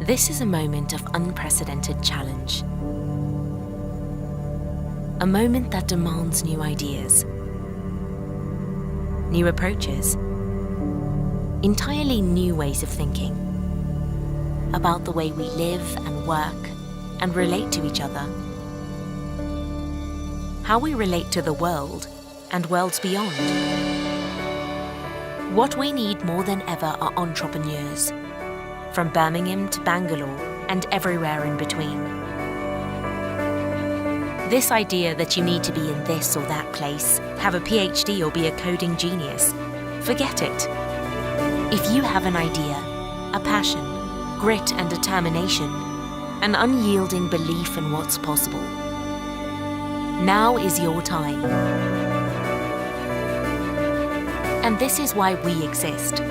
This is a moment of unprecedented challenge. A moment that demands new ideas, new approaches, entirely new ways of thinking about the way we live and work and relate to each other, how we relate to the world and worlds beyond. What we need more than ever are entrepreneurs, from Birmingham to Bangalore and everywhere in between. This idea that you need to be in this or that place, have a PhD or be a coding genius, forget it. If you have an idea, a passion, grit and determination, an unyielding belief in what's possible, now is your time. And this is why we exist.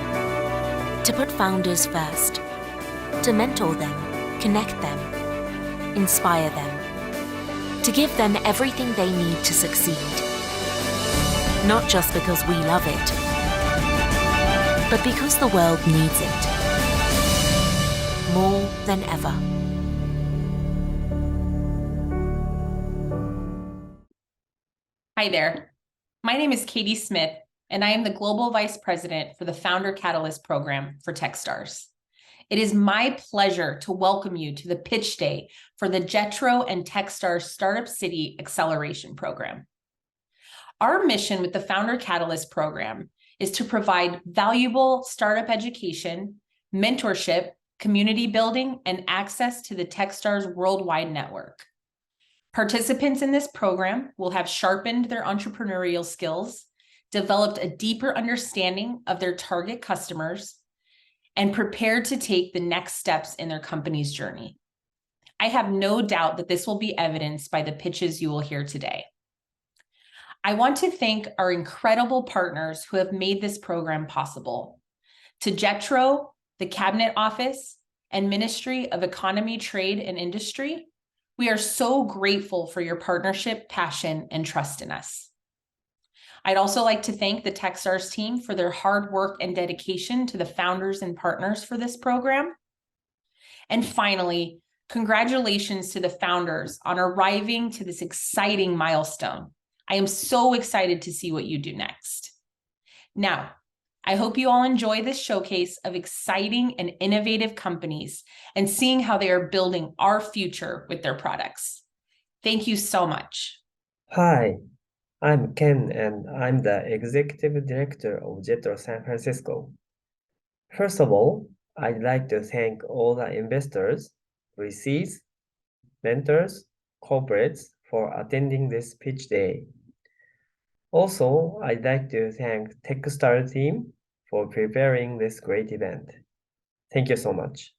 To put founders first, to mentor them, connect them, inspire them, to give them everything they need to succeed. Not just because we love it, but because the world needs it. More than ever. Hi there. My name is Katie Smith, and I am the Global Vice President for the Founder Catalyst Program for Techstars. It is my pleasure to welcome you to the pitch day for the JETRO and Techstars Startup City Acceleration Program. Our mission with the Founder Catalyst Program is to provide valuable startup education, mentorship, community building, and access to the Techstars worldwide network. Participants in this program will have sharpened their entrepreneurial skills, developed a deeper understanding of their target customers, and prepared to take the next steps in their company's journey. I have no doubt that this will be evidenced by the pitches you will hear today. I want to thank our incredible partners who have made this program possible. To JETRO, the Cabinet Office, and Ministry of Economy, Trade, and Industry, we are so grateful for your partnership, passion, and trust in us. I'd also like to thank the Techstars team for their hard work and dedication to the founders and partners for this program. And finally, congratulations to the founders on arriving to this exciting milestone. I am so excited to see what you do next. Now, I hope you all enjoy this showcase of exciting and innovative companies and seeing how they are building our future with their products. Thank you so much. Hi, I'm Ken, and I'm the Executive Director of JETRO San Francisco. First of all, I'd like to thank all the investors, VCs, mentors, corporates for attending this pitch day. Also, I'd like to thank Techstars team for preparing this great event. Thank you so much.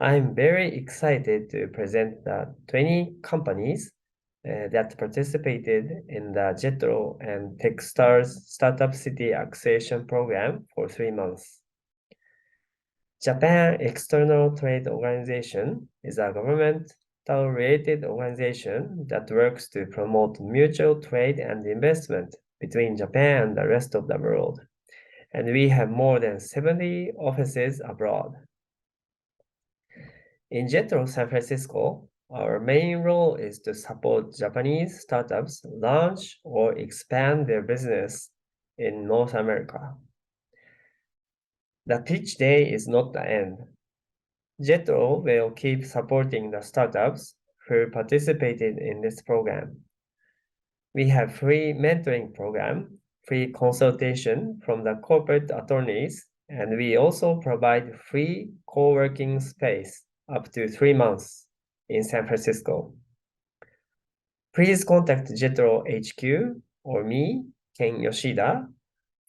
I'm very excited to present the 20 companies that participated in the JETRO and Techstars Startup City Acceleration Program for 3 months. Japan External Trade Organization is a governmental-related organization that works to promote mutual trade and investment between Japan and the rest of the world. And we have more than 70 offices abroad. In JETRO San Francisco, our main role is to support Japanese startups launch or expand their business in North America. The pitch day is not the end. JETRO will keep supporting the startups who participated in this program. We have free mentoring program, free consultation from the corporate attorneys, and we also provide free co-working space up to 3 months in San Francisco. Please contact JETRO HQ or me, Ken Yoshida,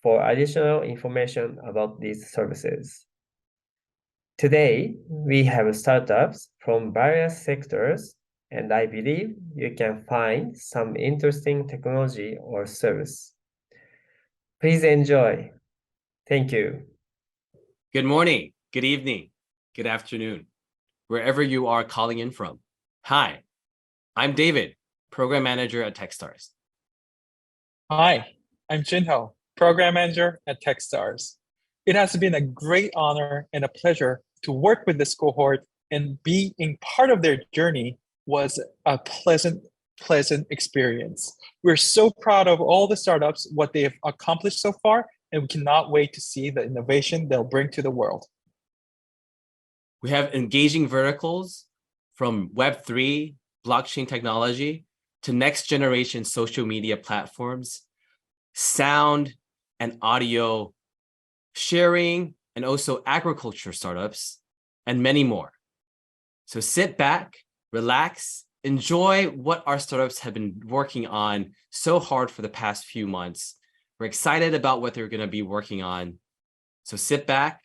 for additional information about these services. Today, we have startups from various sectors, and I believe you can find some interesting technology or service. Please enjoy. Thank you. Good morning, good evening, good afternoon, wherever you are calling in from. Hi, I'm David, Program Manager at Techstars. Hi, I'm Jinho, Program Manager at Techstars. It has been a great honor and a pleasure to work with this cohort and being part of their journey was a pleasant experience. We're so proud of all the startups, what they have accomplished so far, and we cannot wait to see the innovation they'll bring to the world. We have engaging verticals from Web3, blockchain technology, to next generation social media platforms, sound and audio sharing, and also agriculture startups, and many more. So sit back, relax, enjoy what our startups have been working on so hard for the past few months. We're excited about what they're going to be working on. So sit back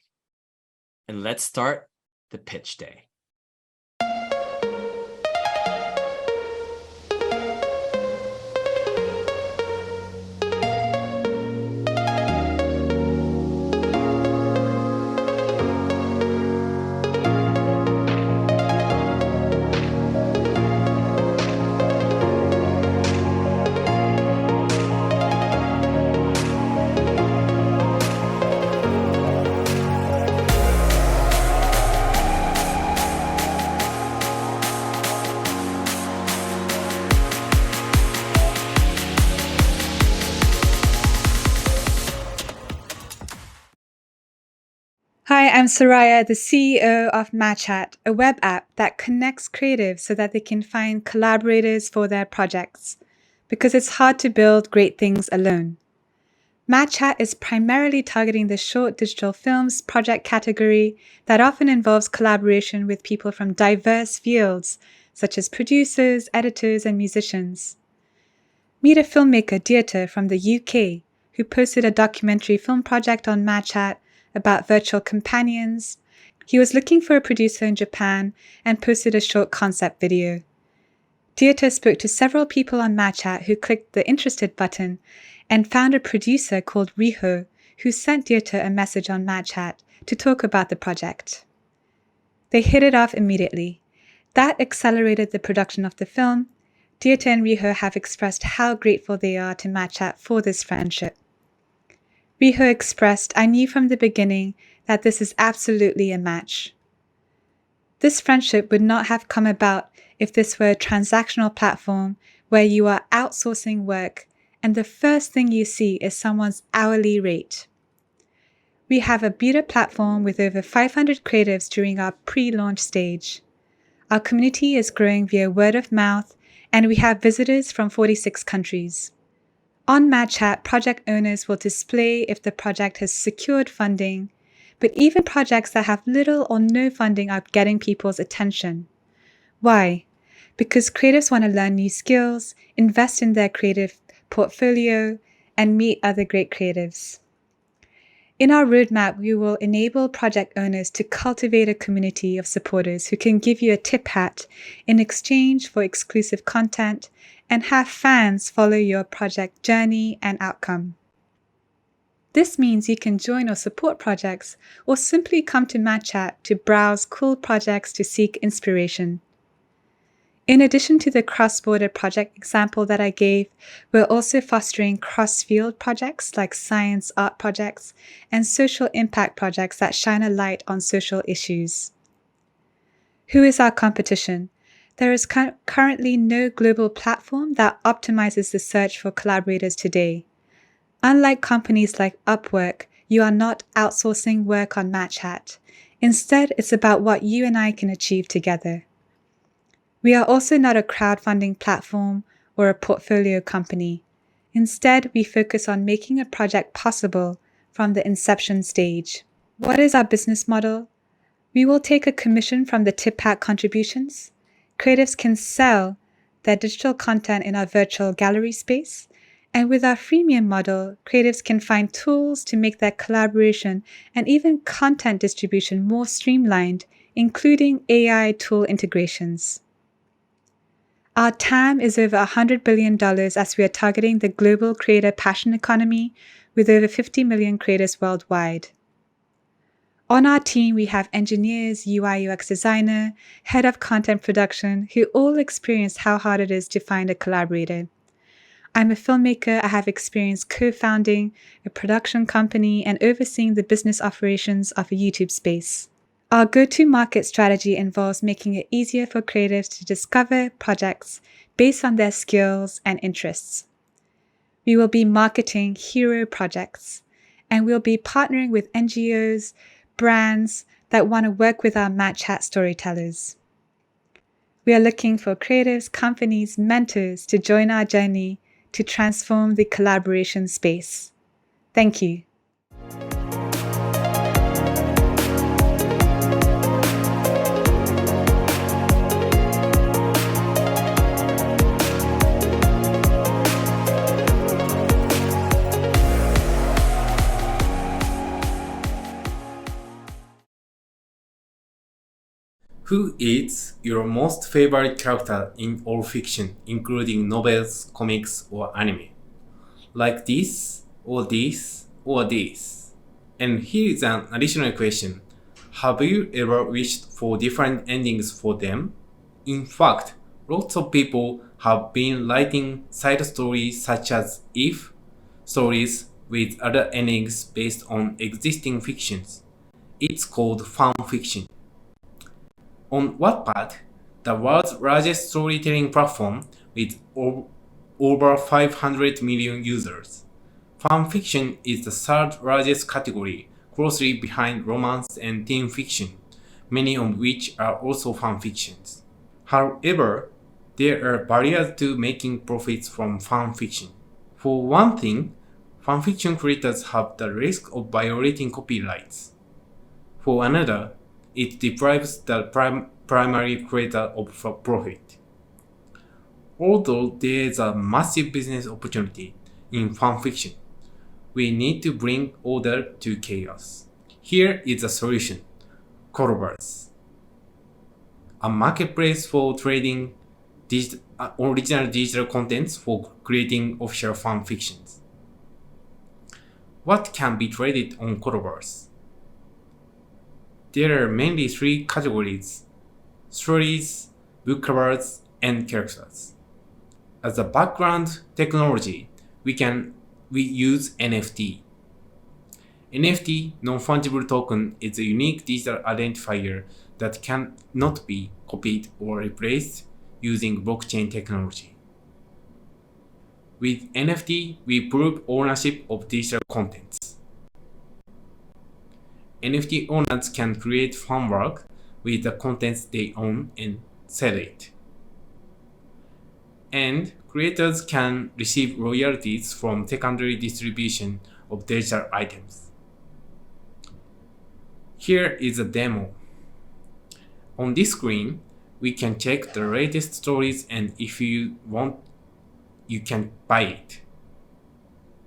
and let's start the pitch day. Hi, I'm Soraya, the CEO of MatchHat, a web app that connects creatives so that they can find collaborators for their projects, because it's hard to build great things alone. MatchHat is primarily targeting the short digital films project category that often involves collaboration with people from diverse fields, such as producers, editors, and musicians. Meet a filmmaker, JETRO, from the UK, who posted a documentary film project on MatchHat about virtual companions. He was looking for a producer in Japan and posted a short concept video. JETRO spoke to several people on MatchHat who clicked the interested button and found a producer called Jinho who sent JETRO a message on MatchHat to talk about the project. They hit it off immediately. That accelerated the production of the film. JETRO and Jinho have expressed how grateful they are to MatchHat for this friendship. Jinho expressed, "I knew from the beginning that this is absolutely a match." This friendship would not have come about if this were a transactional platform where you are outsourcing work and the first thing you see is someone's hourly rate. We have a beta platform with over 500 creatives during our pre-launch stage. Our community is growing via word of mouth, and we have visitors from 46 countries. On MatchHat, project owners will display if the project has secured funding, but even projects that have little or no funding are getting people's attention. Why? Because creatives want to learn new skills, invest in their creative portfolio, and meet other great creatives. In our roadmap, we will enable project owners to cultivate a community of supporters who can give you a tip hat in exchange for exclusive content and have fans follow your project journey and outcome. This means you can join or support projects or simply come to MatchHat to browse cool projects to seek inspiration. In addition to the cross-border project example that I gave, we're also fostering cross-field projects like science art projects and social impact projects that shine a light on social issues. Who is our competition? There is currently no global platform that optimizes the search for collaborators today. Unlike companies like Upwork, you are not outsourcing work on MatchHat. Instead, it's about what you and I can achieve together. We are also not a crowdfunding platform or a portfolio company. Instead, we focus on making a project possible from the inception stage. What is our business model? We will take a commission from the tip hat contributions. Creatives can sell their digital content in our virtual gallery space. And with our freemium model, creatives can find tools to make their collaboration and even content distribution more streamlined, including AI tool integrations. Our TAM is over $100 billion as we are targeting the global creator passion economy with over 50 million creators worldwide. On our team, we have engineers, UI/UX designer, head of content production, who all experience how hard it is to find a collaborator. I'm a filmmaker. I have experience co-founding a production company and overseeing the business operations of a YouTube space. Our go-to-market strategy involves making it easier for creatives to discover projects based on their skills and interests. We will be marketing hero projects, and we'll be partnering with NGOs, brands that want to work with our MatchHat storytellers. We are looking for creatives, companies, mentors to join our journey to transform the collaboration space. Thank you. Who is your most favorite character in all fiction, including novels, comics, or anime? Like this, or this, or this? And here is an additional question. Have you ever wished for different endings for them? In fact, lots of people have been writing side stories such as if stories with other endings based on existing fictions. It's called fan fiction. On Wattpad, the world's largest storytelling platform with over 500 million users, fanfiction is the third largest category, closely behind romance and teen fiction, many of which are also fanfictions. However, there are barriers to making profits from fanfiction. For one thing, fanfiction creators have the risk of violating copyrights. For another, it deprives the primary creator of profit. Although there is a massive business opportunity in fanfiction, we need to bring order to chaos. Here is a solution: Colorverse, a marketplace for trading original digital contents for creating official fanfictions. What can be traded on Colorverse? There are mainly three categories: stories, book covers, and characters. As a background technology, we use NFT. NFT, non-fungible token, is a unique digital identifier that cannot be copied or replaced using blockchain technology. With NFT, we prove ownership of digital contents. NFT owners can create fan work with the contents they own and sell it. And creators can receive royalties from secondary distribution of digital items. Here is a demo. On this screen, we can check the latest stories, and if you want, you can buy it.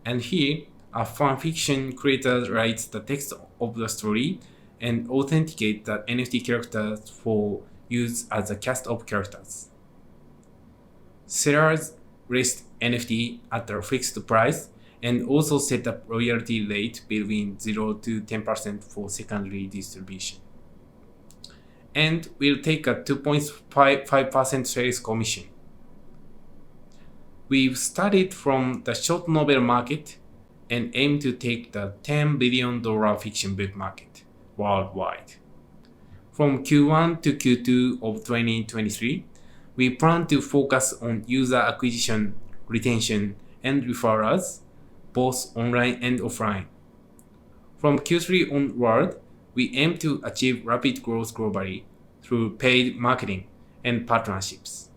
And here, a fanfiction creator writes the text of the story and authenticates the NFT characters for use as a cast of characters. Sellers list NFT at a fixed price and also set up royalty rate between 0 to 10% for secondary distribution. And will take a 2.5% sales commission. We've studied from the short novel market and aim to take the $10 billion fiction book market worldwide. From Q1 to Q2 of 2023, we plan to focus on user acquisition, retention, and referrals, both online and offline. From Q3 onward, we aim to achieve rapid growth globally through paid marketing and partnerships.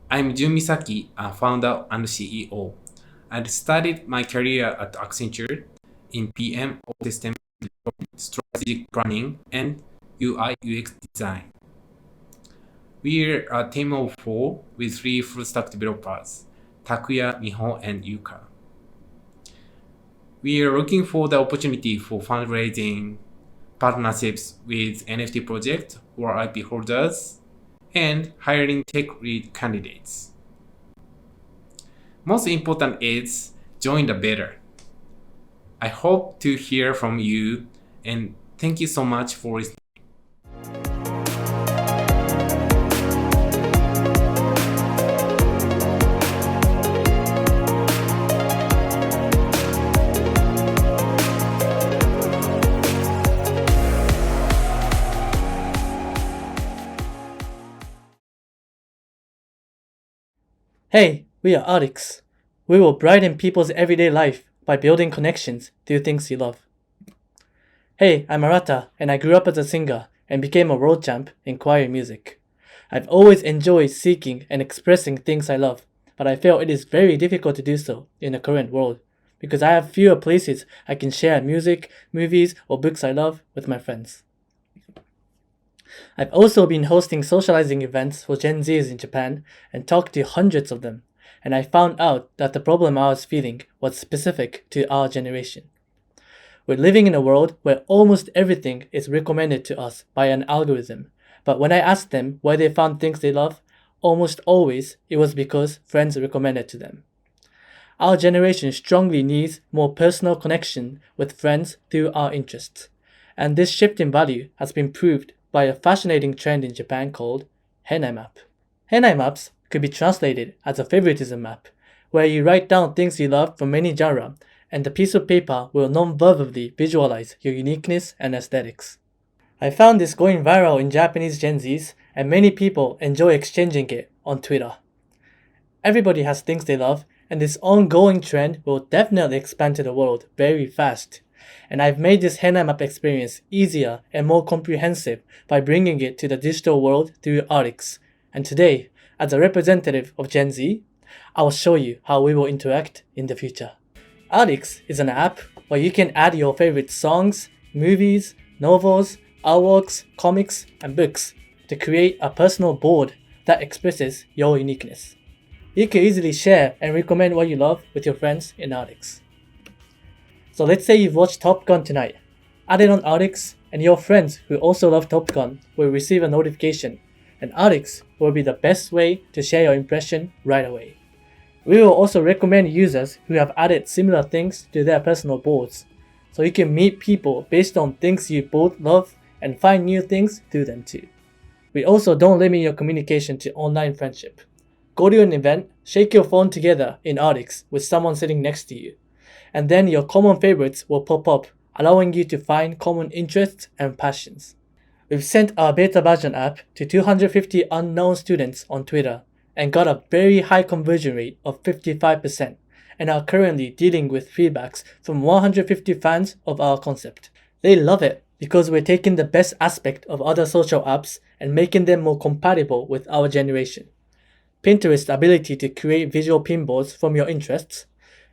I'm Jun Misaki, a founder and CEO. I started my career at Accenture in PM of system strategic planning and UI UX design. We're a team of 4 with 3 full-stack developers, Takuya, Miho, and Yuka. We are looking for the opportunity for fundraising, partnerships with NFT projects or IP holders, and hiring tech lead candidates. Most important is join the beta. I hope to hear from you, and thank you so much for listening. Hey, we are artics. We will brighten people's everyday life by building connections through things you love. Hey, I'm Arata, and I grew up as a singer and became a world champ in choir music. I've always enjoyed seeking and expressing things I love, but I feel it is very difficult to do so in the current world, because I have fewer places I can share music, movies, or books I love with my friends. I've also been hosting socializing events for Gen Zs in Japan and talked to hundreds of them, and I found out that the problem I was feeling was specific to our generation. We're living in a world where almost everything is recommended to us by an algorithm, but when I asked them why they found things they love, almost always it was because friends recommended to them. Our generation strongly needs more personal connection with friends through our interests, and this shift in value has been proved by a fascinating trend in Japan called Henai Map. Henai Maps could be translated as a favoritism map, where you write down things you love from many genres, and the piece of paper will non-verbally visualize your uniqueness and aesthetics. I found this going viral in Japanese Gen Zs, and many people enjoy exchanging it on Twitter. Everybody has things they love, and this ongoing trend will definitely expand to the world very fast. And I've made this Henai Map experience easier and more comprehensive by bringing it to the digital world through artics. And today, as a representative of Gen Z, I will show you how we will interact in the future. Artics is an app where you can add your favorite songs, movies, novels, artworks, comics, and books to create a personal board that expresses your uniqueness. You can easily share and recommend what you love with your friends in Artics. So let's say you've watched Top Gun tonight. Add it on Artics, and your friends who also love Top Gun will receive a notification, and Artics will be the best way to share your impression right away. We will also recommend users who have added similar things to their personal boards, so you can meet people based on things you both love and find new things through them too. We also don't limit your communication to online friendship. Go to an event, shake your phone together in Artics with someone sitting next to you, and then your common favorites will pop up, allowing you to find common interests and passions. We've sent our beta version app to 250 unknown students on Twitter and got a very high conversion rate of 55%, and are currently dealing with feedbacks from 150 fans of our concept. They love it because we're taking the best aspect of other social apps and making them more compatible with our generation. Pinterest's ability to create visual pinboards from your interests,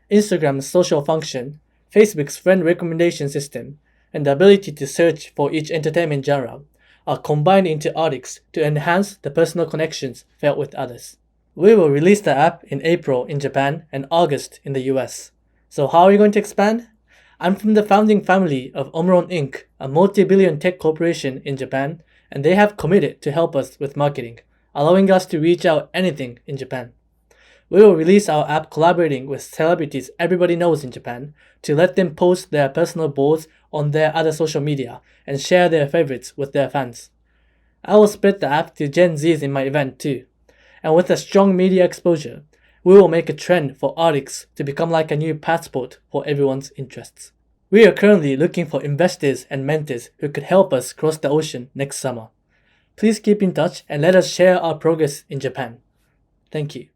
Instagram's social function, Facebook's friend recommendation system, and the ability to search for each entertainment genre are combined into Artics to enhance the personal connections felt with others. We will release the app in April in Japan and August in the US. So how are we going to expand? I'm from the founding family of Omotete Inc., a multi-billion tech corporation in Japan, and they have committed to help us with marketing, allowing us to reach out anything in Japan. We will release our app collaborating with celebrities everybody knows in Japan to let them post their personal boards on their other social media and share their favorites with their fans. I will spread the app to Gen Zs in my event too. And with a strong media exposure, we will make a trend for Artics to become like a new passport for everyone's interests. We are currently looking for investors and mentors who could help us cross the ocean next summer. Please keep in touch and let us share our progress in Japan. Thank you.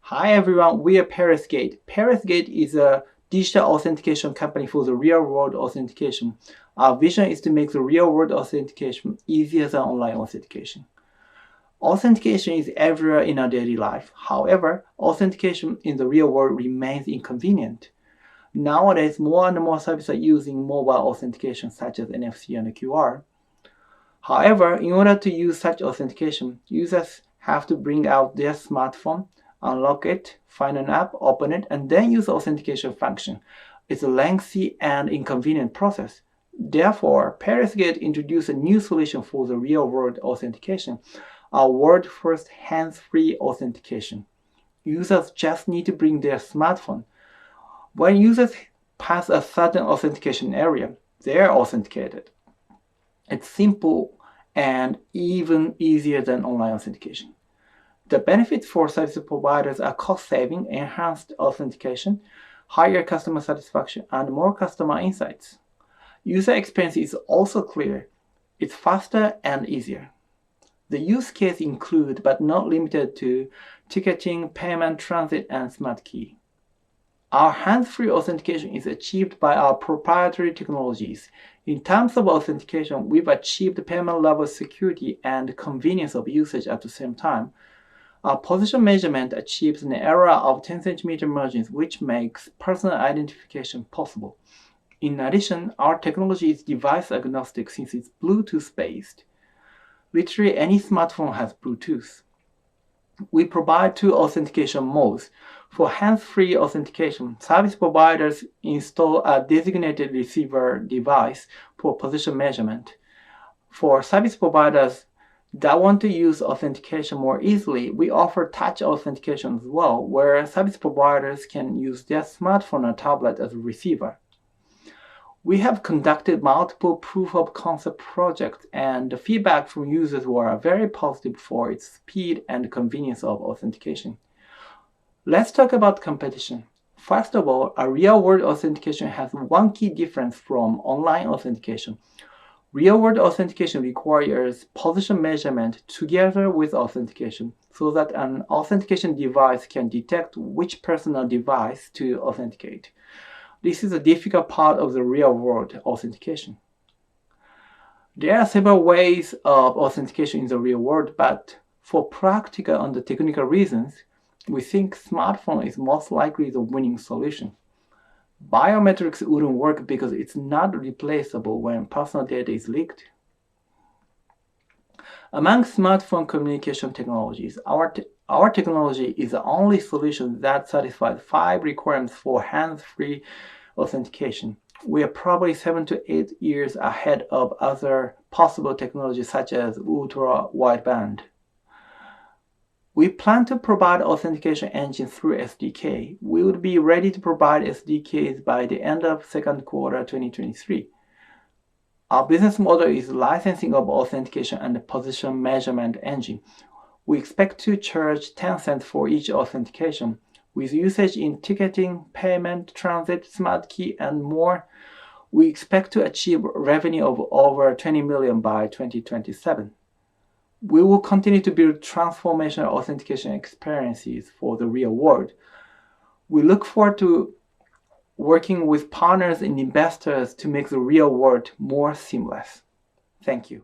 Hi everyone, we are PaylessGate. PaylessGate is a digital authentication company for the real-world authentication. Our vision is to make the real-world authentication easier than online authentication. Authentication is everywhere in our daily life. However, authentication in the real world remains inconvenient. Nowadays, more and more services are using mobile authentication such as NFC and QR. However, in order to use such authentication, users have to bring out their smartphone, unlock it, find an app, open it, and then use the authentication function. It's a lengthy and inconvenient process. Therefore, PaylessGate introduced a new solution for the real-world authentication, a world-first hands-free authentication. Users just need to bring their smartphone. When users pass a certain authentication area, they are authenticated. It's simple and even easier than online authentication. The benefits for service providers are cost saving, enhanced authentication, higher customer satisfaction, and more customer insights. User experience is also clear. It's faster and easier. The use cases include, but not limited to, ticketing, payment, transit, and smart key. Our hands-free authentication is achieved by our proprietary technologies. In terms of authentication, we've achieved payment level security and convenience of usage at the same time. Our position measurement achieves an error of 10 cm margins, which makes personal identification possible. In addition, our technology is device agnostic since it's Bluetooth-based. Literally any smartphone has Bluetooth. We provide two authentication modes. For hands-free authentication, service providers install a designated receiver device for position measurement. For service providers that want to use authentication more easily, we offer touch authentication as well, where service providers can use their smartphone or tablet as a receiver. We have conducted multiple proof of concept projects, and the feedback from users were very positive for its speed and convenience of authentication. Let's talk about competition. First of all, a real-world authentication has one key difference from online authentication. Real-world authentication requires position measurement together with authentication so that an authentication device can detect which personal device to authenticate. This is a difficult part of the real-world authentication. There are several ways of authentication in the real world, but for practical and technical reasons, we think smartphone is most likely the winning solution. Biometrics wouldn't work because it's not replaceable when personal data is leaked. Among smartphone communication technologies, our technology is the only solution that satisfies 5 requirements for hands-free authentication. We are probably 7 to 8 years ahead of other possible technologies such as ultra-wideband. We plan to provide authentication engine through SDK. We would be ready to provide SDKs by the end of second quarter 2023. Our business model is licensing of authentication and position measurement engine. We expect to charge 10 cents for each authentication, with usage in ticketing, payment, transit, smart key, and more. We expect to achieve revenue of over 20 million by 2027. We will continue to build transformational authentication experiences for the real world. We look forward to working with partners and investors to make the real world more seamless. Thank you.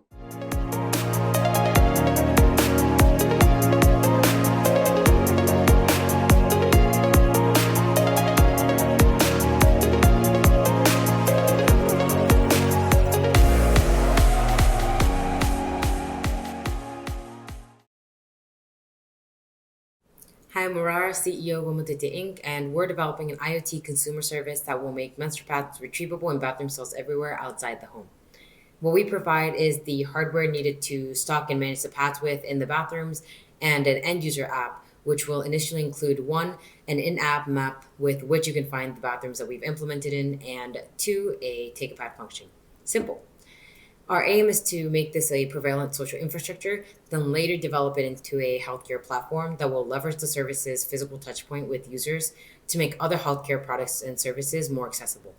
Hi, I'm Murara, CEO of Omotete Inc., and we're developing an IoT consumer service that will make menstrual pads retrievable in bathroom stalls everywhere outside the home. What we provide is the hardware needed to stock and manage the pads with in the bathrooms, and an end-user app, which will initially include 1, an in-app map with which you can find the bathrooms that we've implemented in, and 2, a take-a-pad function. Simple. Our aim is to make this a prevalent social infrastructure, then later develop it into a healthcare platform that will leverage the service's physical touchpoint with users to make other healthcare products and services more accessible.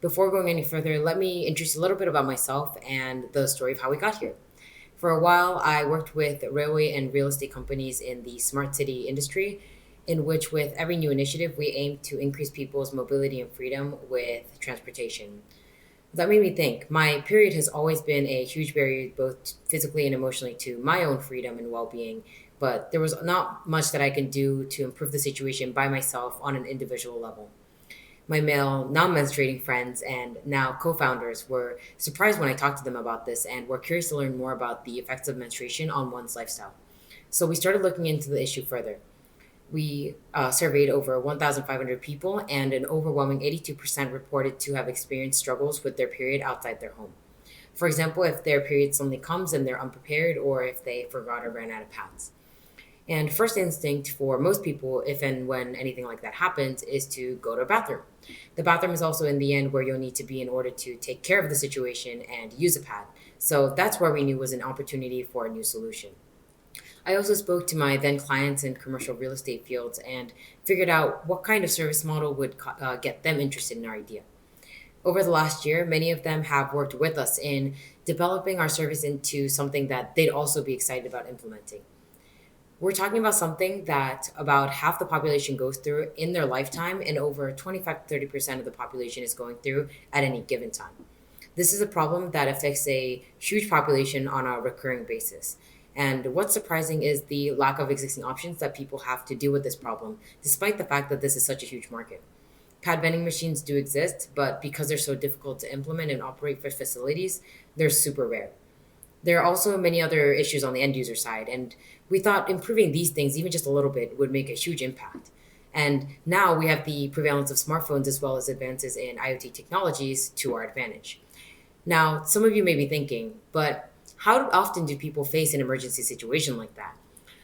Before going any further, let me introduce a little bit about myself and the story of how we got here. For a while, I worked with railway and real estate companies in the smart city industry, in which with every new initiative, we aim to increase people's mobility and freedom with transportation. That made me think. My period has always been a huge barrier, both physically and emotionally, to my own freedom and well-being, but there was not much that I can do to improve the situation by myself on an individual level. My male, non-menstruating friends and now co-founders were surprised when I talked to them about this and were curious to learn more about the effects of menstruation on one's lifestyle. So we started looking into the issue further. We surveyed over 1,500 people, and an overwhelming 82% reported to have experienced struggles with their period outside their home. For example, if their period suddenly comes and they're unprepared, or if they forgot or ran out of pads. And first instinct for most people, if and when anything like that happens, is to go to a bathroom. The bathroom is also in the end where you'll need to be in order to take care of the situation and use a pad. So that's where we knew was an opportunity for a new solution. I also spoke to my then clients in commercial real estate fields and figured out what kind of service model would get them interested in our idea. Over the last year, many of them have worked with us in developing our service into something that they'd also be excited about implementing. We're talking about something that about half the population goes through in their lifetime, and over 25 to 30% of the population is going through at any given time. This is a problem that affects a huge population on a recurring basis. And what's surprising is the lack of existing options that people have to deal with this problem, despite the fact that this is such a huge market. Pad vending machines do exist, but because they're so difficult to implement and operate for facilities, they're super rare. There are also many other issues on the end user side, and we thought improving these things even just a little bit would make a huge impact. And now we have the prevalence of smartphones as well as advances in IoT technologies to our advantage. Now, some of you may be thinking, but how often do people face an emergency situation like that?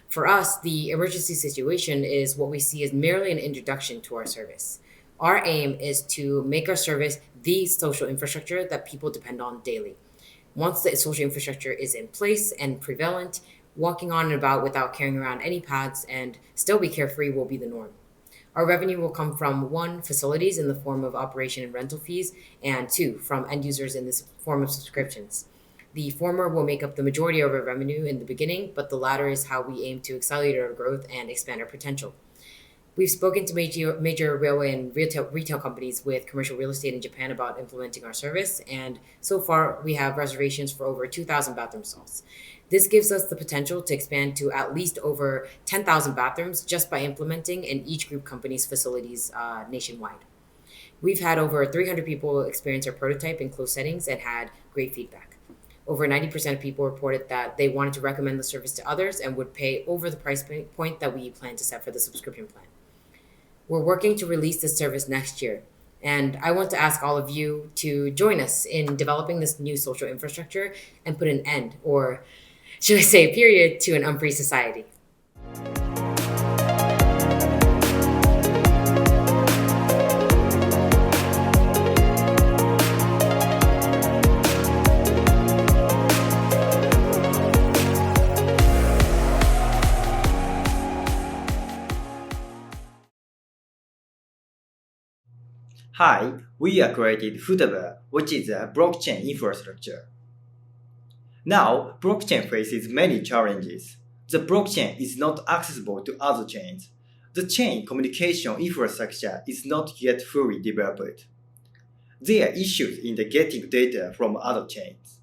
For us, the emergency situation is what we see as merely an introduction to our service. Our aim is to make our service the social infrastructure that people depend on daily. Once the social infrastructure is in place and prevalent, walking on and about without carrying around any pads and still be carefree will be the norm. Our revenue will come from 1, facilities in the form of operation and rental fees, and 2, from end users in this form of subscriptions. The former will make up the majority of our revenue in the beginning, but the latter is how we aim to accelerate our growth and expand our potential. We've spoken to major railway and retail companies with commercial real estate in Japan about implementing our service, and so far we have reservations for over 2,000 bathroom stalls. This gives us the potential to expand to at least over 10,000 bathrooms just by implementing in each group company's facilities nationwide. We've had over 300 people experience our prototype in closed settings and had great feedback. Over 90% of people reported that they wanted to recommend the service to others and would pay over the price point that we plan to set for the subscription plan. We're working to release this service next year, and I want to ask all of you to join us in developing this new social infrastructure and put an end, or should I say period, to an unfree society. Hi, we have created Futaba, which is a blockchain infrastructure. Now, blockchain faces many challenges. The blockchain is not accessible to other chains. The chain communication infrastructure is not yet fully developed. There are issues in the getting data from other chains.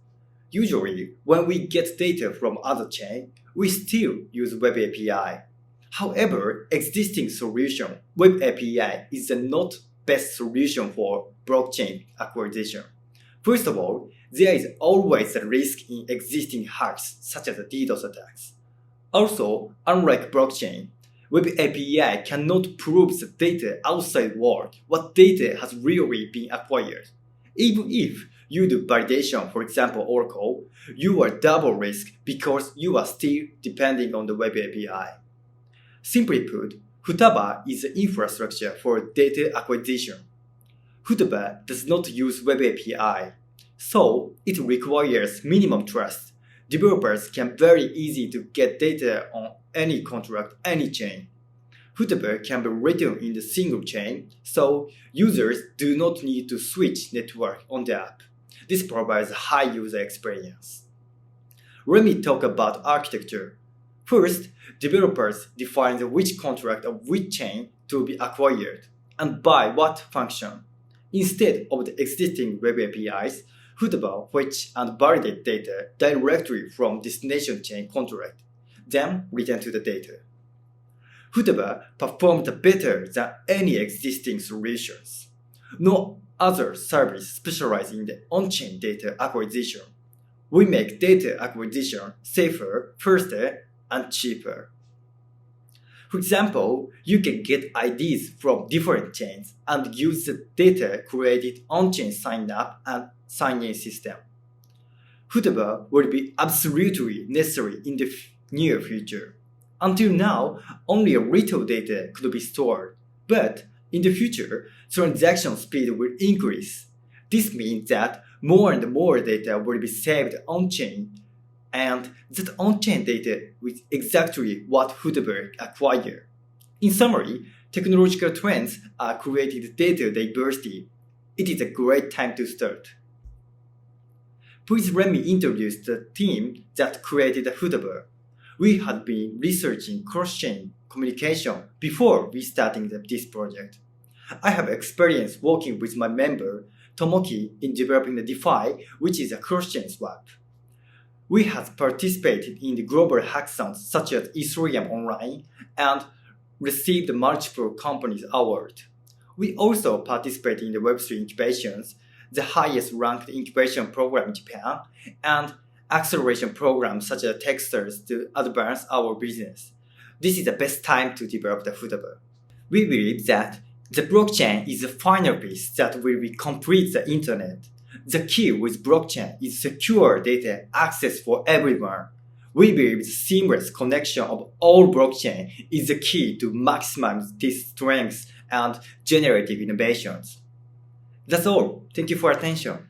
Usually, when we get data from other chains, we still use Web API. However, existing solution, Web API, is the not best solution for blockchain acquisition. First of all, there is always a risk in existing hacks such as DDoS attacks. Also, unlike blockchain, Web API cannot prove the data outside world what data has really been acquired. Even if you do validation, for example Oracle, you are double risk because you are still depending on the Web API. Simply put, Futaba is the infrastructure for data acquisition. Futaba does not use Web API, so it requires minimum trust. Developers can very easy to get data on any contract, any chain. Futaba can be written in the single chain, so users do not need to switch network on the app. This provides high user experience. Let me talk about architecture. First, developers define which contract of which chain to be acquired and by what function. Instead of the existing Web APIs, Futaba fetch and validate data directly from destination chain contract, then return to the data. Futaba performed better than any existing solutions. No other service specializes in the on-chain data acquisition. We make data acquisition safer, faster, and cheaper. For example, you can get IDs from different chains and use the data created on-chain sign-up and sign-in system. Futaba will be absolutely necessary in the near future. Until now, only a little data could be stored, but in the future, transaction speed will increase. This means that more and more data will be saved on-chain, and that on-chain data is exactly what Foodable acquired. In summary, technological trends are creating data diversity. It is a great time to start. Please let me introduce the team that created Foodable. We had been researching cross-chain communication before we started this project. I have experience working with my member, Tomoki, in developing the DeFi, which is a cross-chain swap. We have participated in the global hackathons such as Ethereum Online and received multiple companies awards. We also participate in the Web3 incubations, the highest ranked incubation program in Japan, and acceleration programs such as Techstars to advance our business. This is the best time to develop the Foodable. We believe that the blockchain is the final piece that will complete the internet. The key with blockchain is secure data access for everyone. We believe the seamless connection of all blockchain is the key to maximize these strengths and generative innovations. That's all. Thank you for your attention.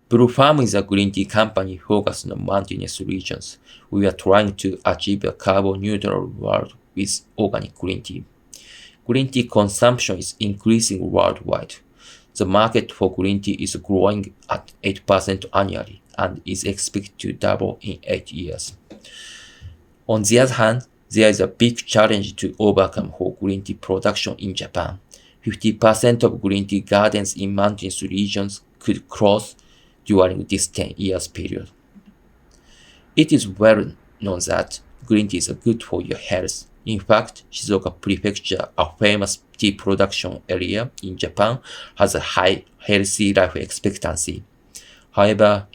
Blue Farm is a green tea company focused on mountainous regions. We are trying to achieve a carbon neutral world with organic green tea. Green tea consumption is increasing worldwide. The market for green tea is growing at 8% annually and is expected to double in 8 years. On the other hand, there is a big challenge to overcome for green tea production in Japan. 50% of green tea gardens in mountainous regions could close during this 10 years period. It is well known that green tea is good for your health. In fact, Shizuoka Prefecture, a famous tea production area in Japan, has a high healthy life expectancy. However,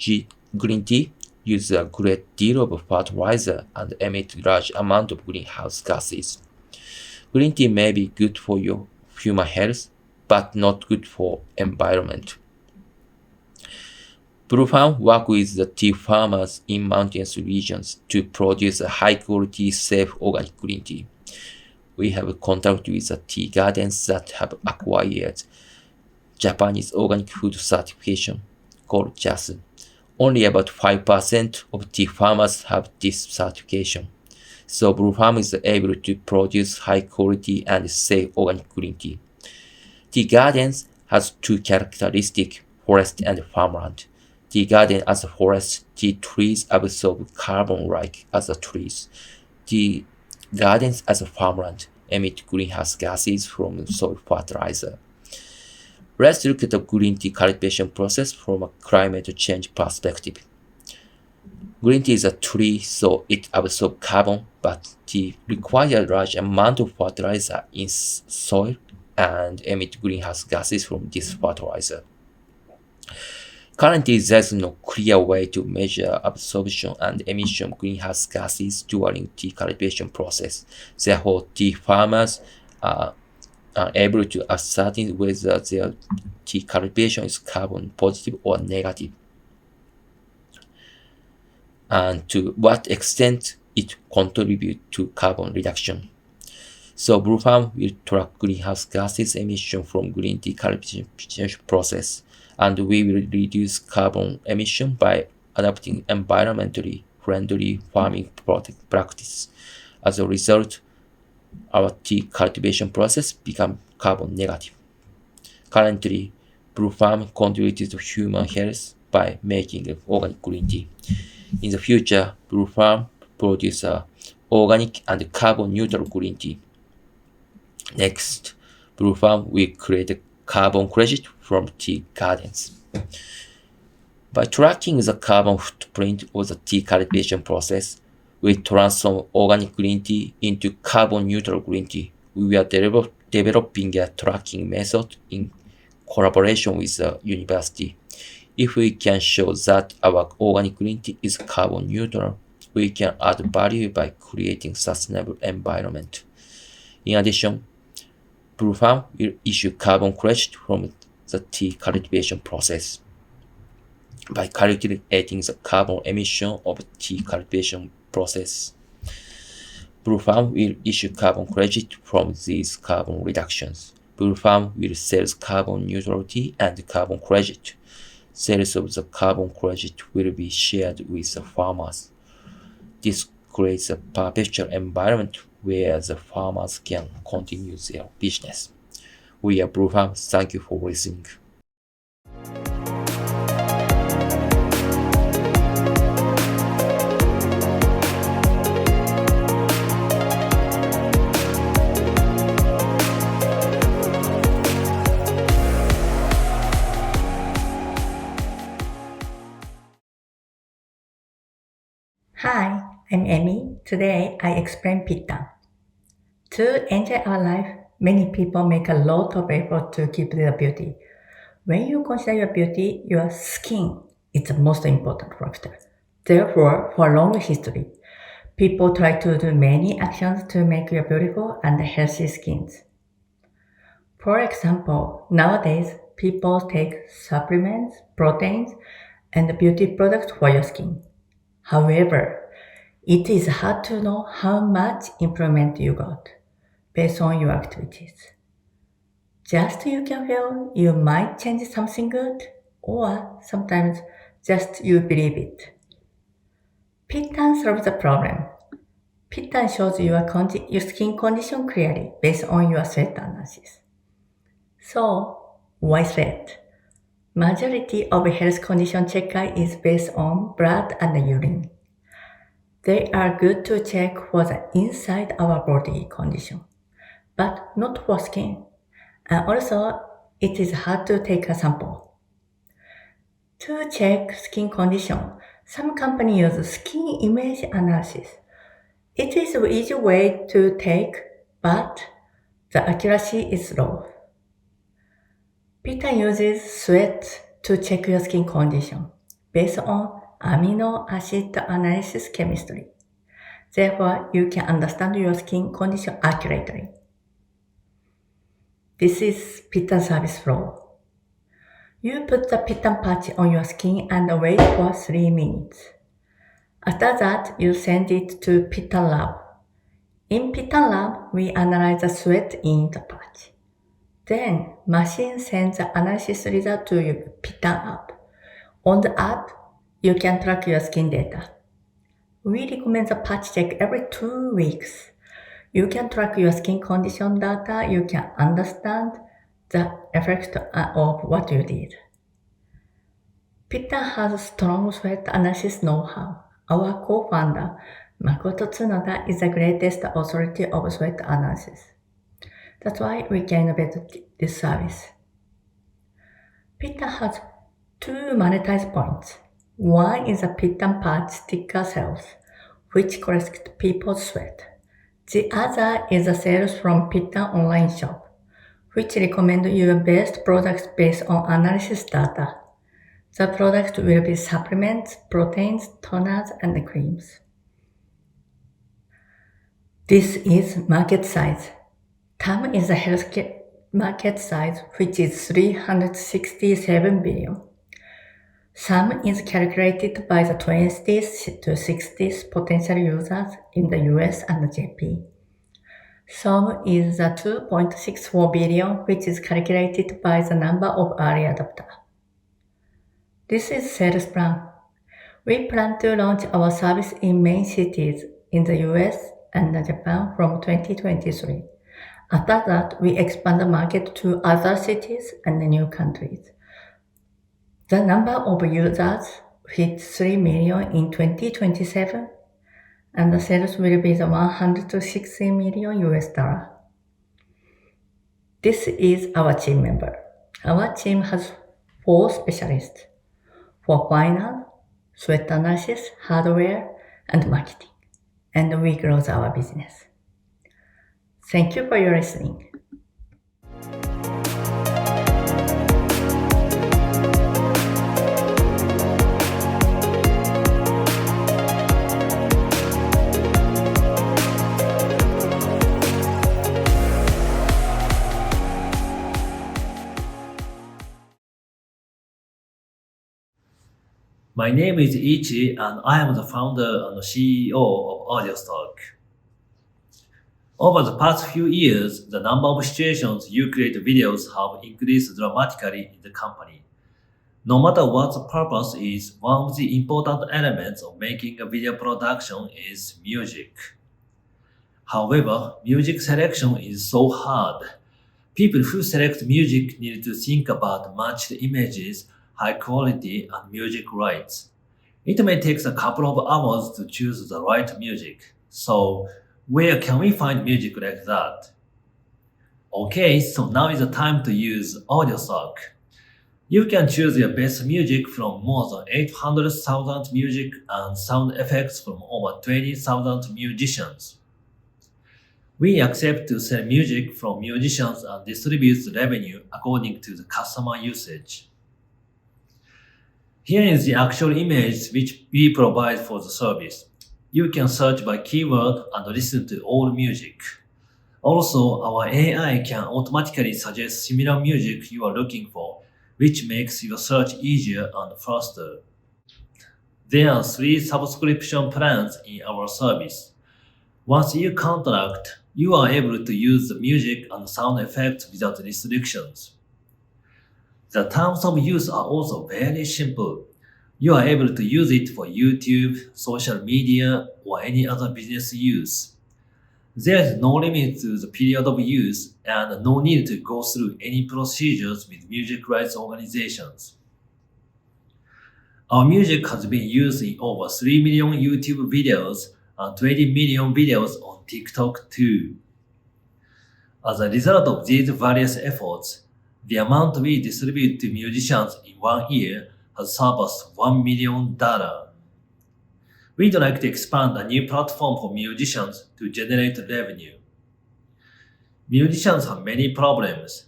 green tea uses a great deal of fertilizer and emits large amount of greenhouse gases. Green tea may be good for your human health, but not good for environment. Blue Farm works with the tea farmers in mountainous regions to produce a high-quality, safe organic green tea. We have contact with the tea gardens that have acquired Japanese organic food certification, called JAS. Only about 5% of tea farmers have this certification. So Blue Farm is able to produce high-quality and safe organic green tea. Tea gardens has two characteristics, forest and farmland. Tea garden as a forest, tea trees absorb carbon like other trees. Tea gardens as a farmland emit greenhouse gases from soil fertilizer. Let's look at the green tea cultivation process from a climate change perspective. Green tea is a tree, so it absorbs carbon, but tea requires a large amount of fertilizer in soil and emit greenhouse gases from this fertilizer. Currently, there's no clear way to measure absorption and emission of greenhouse gases during tea cultivation process. Therefore, tea farmers are able to ascertain whether their tea cultivation is carbon positive or negative, and to what extent it contributes to carbon reduction. So Blue Farm will track greenhouse gases emission from green tea cultivation process, and we will reduce carbon emission by adopting environmentally friendly farming practice. As a result, our tea cultivation process becomes carbon negative. Currently, Blue Farm contributes to human health by making organic green tea. In the future, Blue Farm produces organic and carbon neutral green tea. Next, Blue Farm will create a carbon credit from tea gardens. By tracking the carbon footprint of the tea cultivation process, we transform organic green tea into carbon neutral green tea. We are developing a tracking method in collaboration with the university. If we can show that our organic green tea is carbon neutral, we can add value by creating sustainable environment. In addition, Blue Farm will issue carbon credit from the tea cultivation process. By calculating the carbon emission of tea cultivation process, Blue Farm will issue carbon credit from these carbon reductions. Blue Farm will sell carbon neutrality and carbon credit. Sales of the carbon credit will be shared with the farmers. This creates a perpetual environment where the farmers can continue their business. We are Blue Farm. Thank you for listening. Hi, I'm Amy. Today I explain PITTAN. To enjoy our life, many people make a lot of effort to keep their beauty. When you consider your beauty, your skin is the most important factor. Therefore, for a long history, people try to do many actions to make you beautiful and healthy skins. For example, nowadays, people take supplements, proteins, and beauty products for your skin. However, it is hard to know how much improvement you got based on your activities. Just you can feel you might change something good, or sometimes just you believe it. PITTAN solves the problem. PITTAN shows your skin condition clearly based on your sweat analysis. So, why sweat? Majority of health condition checker is based on blood and urine. They are good to check for the inside our body condition, but not for skin. And also, it is hard to take a sample. To check skin condition, some companies use skin image analysis. It is an easy way to take, but the accuracy is low. PITTAN uses sweat to check your skin condition based on amino acid analysis chemistry. Therefore, you can understand your skin condition accurately. This is PITTAN service flow. You put the PITTAN patch on your skin and wait for 3 minutes. After that, you send it to PITTAN lab. In PITTAN lab, we analyze the sweat in the patch. Then, machine sends the analysis result to your PITTAN app. On the app, you can track your skin data. We recommend the patch check every 2 weeks. You can track your skin condition data. You can understand the effect of what you did. PITTAN has strong sweat analysis know-how. Our co-founder, Makoto Tsunoda, is the greatest authority of sweat analysis. That's why we can innovate this service. PITTAN has 2 monetized points. One is a PITTAN patch sticker sales, which collects people's sweat. The other is the sales from PITTAN online shop, which recommend your best products based on analysis data. The product will be supplements, proteins, toners, and creams. This is market size. TAM is the healthcare market size, which is 367 billion. SUM is calculated by the 20s to 60s potential users in the US and JP. SUM is the 2.64 billion, which is calculated by the number of early adopters. This is sales plan. We plan to launch our service in main cities in the US and Japan from 2023. After that, we expand the market to other cities and new countries. The number of users hits 3 million in 2027, and the sales will be the $160 million US. This is our team member. Our team has 4 specialists for finance, sweat analysis, hardware, and marketing, and we grow our business. Thank you for your listening. My name is Ichi, and I am the founder and CEO of Audiostock. Over the past few years, the number of situations you create videos have increased dramatically in the company. No matter what the purpose is, one of the important elements of making a video production is music. However, music selection is so hard. People who select music need to think about matched images, high quality, and music rights. It may take a couple of hours to choose the right music. So, where can we find music like that? Okay, so now is the time to use Audiostock. You can choose your best music from more than 800,000 music and sound effects from over 20,000 musicians. We accept to sell music from musicians and distribute the revenue according to the customer usage. Here is the actual image which we provide for the service. You can search by keyword and listen to all music. Also, our AI can automatically suggest similar music you are looking for, which makes your search easier and faster. There are 3 subscription plans in our service. Once you contract, you are able to use the music and sound effects without restrictions. The terms of use are also very simple. You are able to use it for YouTube, social media, or any other business use. There is no limit to the period of use and no need to go through any procedures with music rights organizations. Our music has been used in over 3 million YouTube videos and 20 million videos on TikTok too. As a result of these various efforts, the amount we distribute to musicians in 1 year has surpassed $1 million. We'd like to expand a new platform for musicians to generate revenue. Musicians have many problems.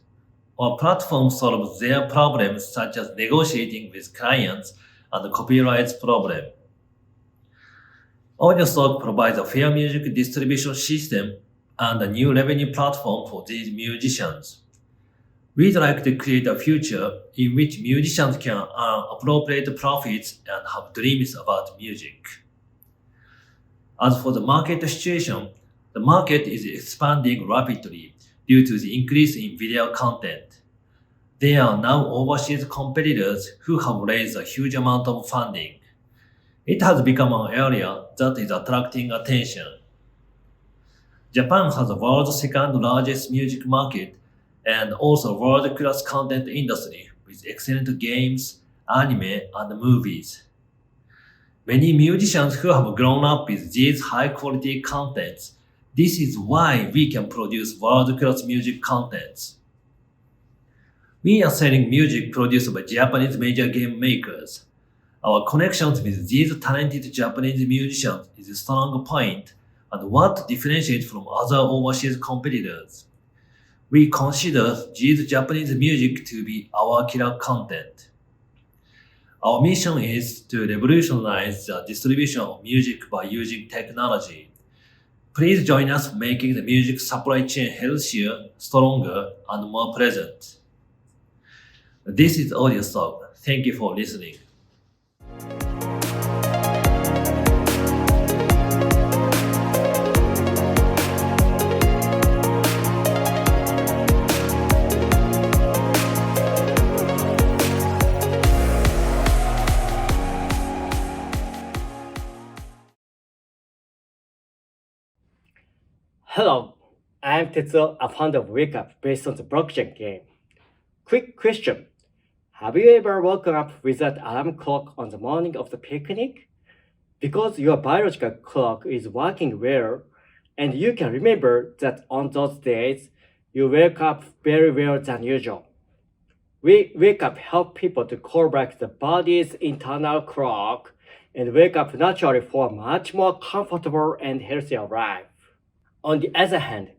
Our platform solves their problems such as negotiating with clients and the copyright problem. Audiostock provides a fair music distribution system and a new revenue platform for these musicians. We'd like to create a future in which musicians can earn appropriate profits and have dreams about music. As for the market situation, the market is expanding rapidly due to the increase in video content. There are now overseas competitors who have raised a huge amount of funding. It has become an area that is attracting attention. Japan has the world's second largest music market and also world-class content industry with excellent games, anime, and movies. Many musicians who have grown up with these high-quality contents. This is why we can produce world-class music contents. We are selling music produced by Japanese major game makers. Our connections with these talented Japanese musicians is a strong point and what differentiates from other overseas competitors. We consider these Japanese music to be our killer content. Our mission is to revolutionize the distribution of music by using technology. Please join us making the music supply chain healthier, stronger, and more pleasant. This is Audiostock. Thank you for listening. Hello, I'm Tetsuo, a founder of AwakApp based on the blockchain game. Quick question. Have you ever woken up with that alarm clock on the morning of the picnic? Because your biological clock is working well, and you can remember that on those days, you wake up very well than usual. AwakApp helps people to call back the body's internal clock and wake up naturally for a much more comfortable and healthier life. On the other hand,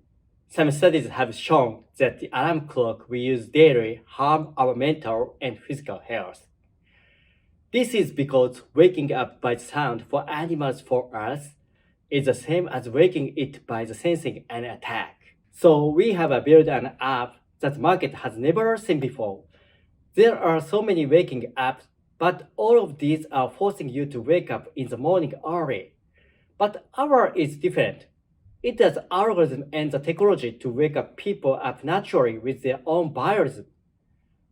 some studies have shown that the alarm clock we use daily harm our mental and physical health. This is because waking up by sound for animals for us is the same as waking it by the sensing an attack. So we have built an app that the market has never seen before. There are so many waking apps But all of these are forcing you to wake up in the morning early. But our is different. It has algorithm and the technology to wake up people up naturally with their own biorhythm.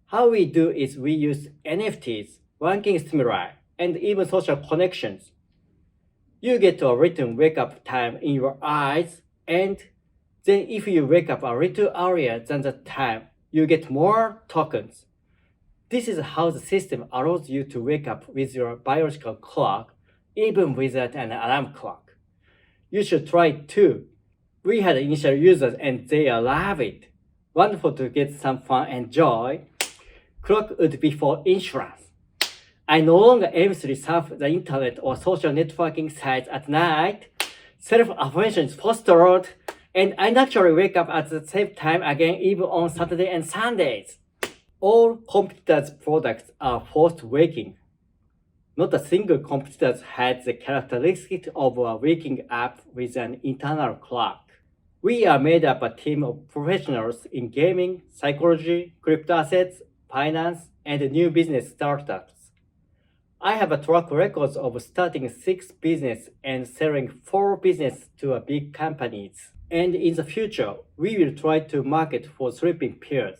How we do is we use NFTs, ranking stimuli, and even social connections. You get a written wake-up time in your eyes, and then if you wake up a little earlier than the time, you get more tokens. This is how the system allows you to wake up with your biological clock, even without an alarm clock. You should try it too. We had initial users and they love it. Wonderful to get some fun and joy. Clock would be for insurance. I no longer aimlessly surf the internet or social networking sites at night. Self-affirmation is fostered, and I naturally wake up at the same time again even on Saturday and Sundays. All competitors' products are forced waking. Not a single competitor has the characteristic of waking up with an internal clock. We are made up a team of professionals in gaming, psychology, crypto assets, finance, and new business startups. I have a track record of starting 6 businesses and selling 4 businesses to big companies. And in the future, we will try to market for sleeping pills.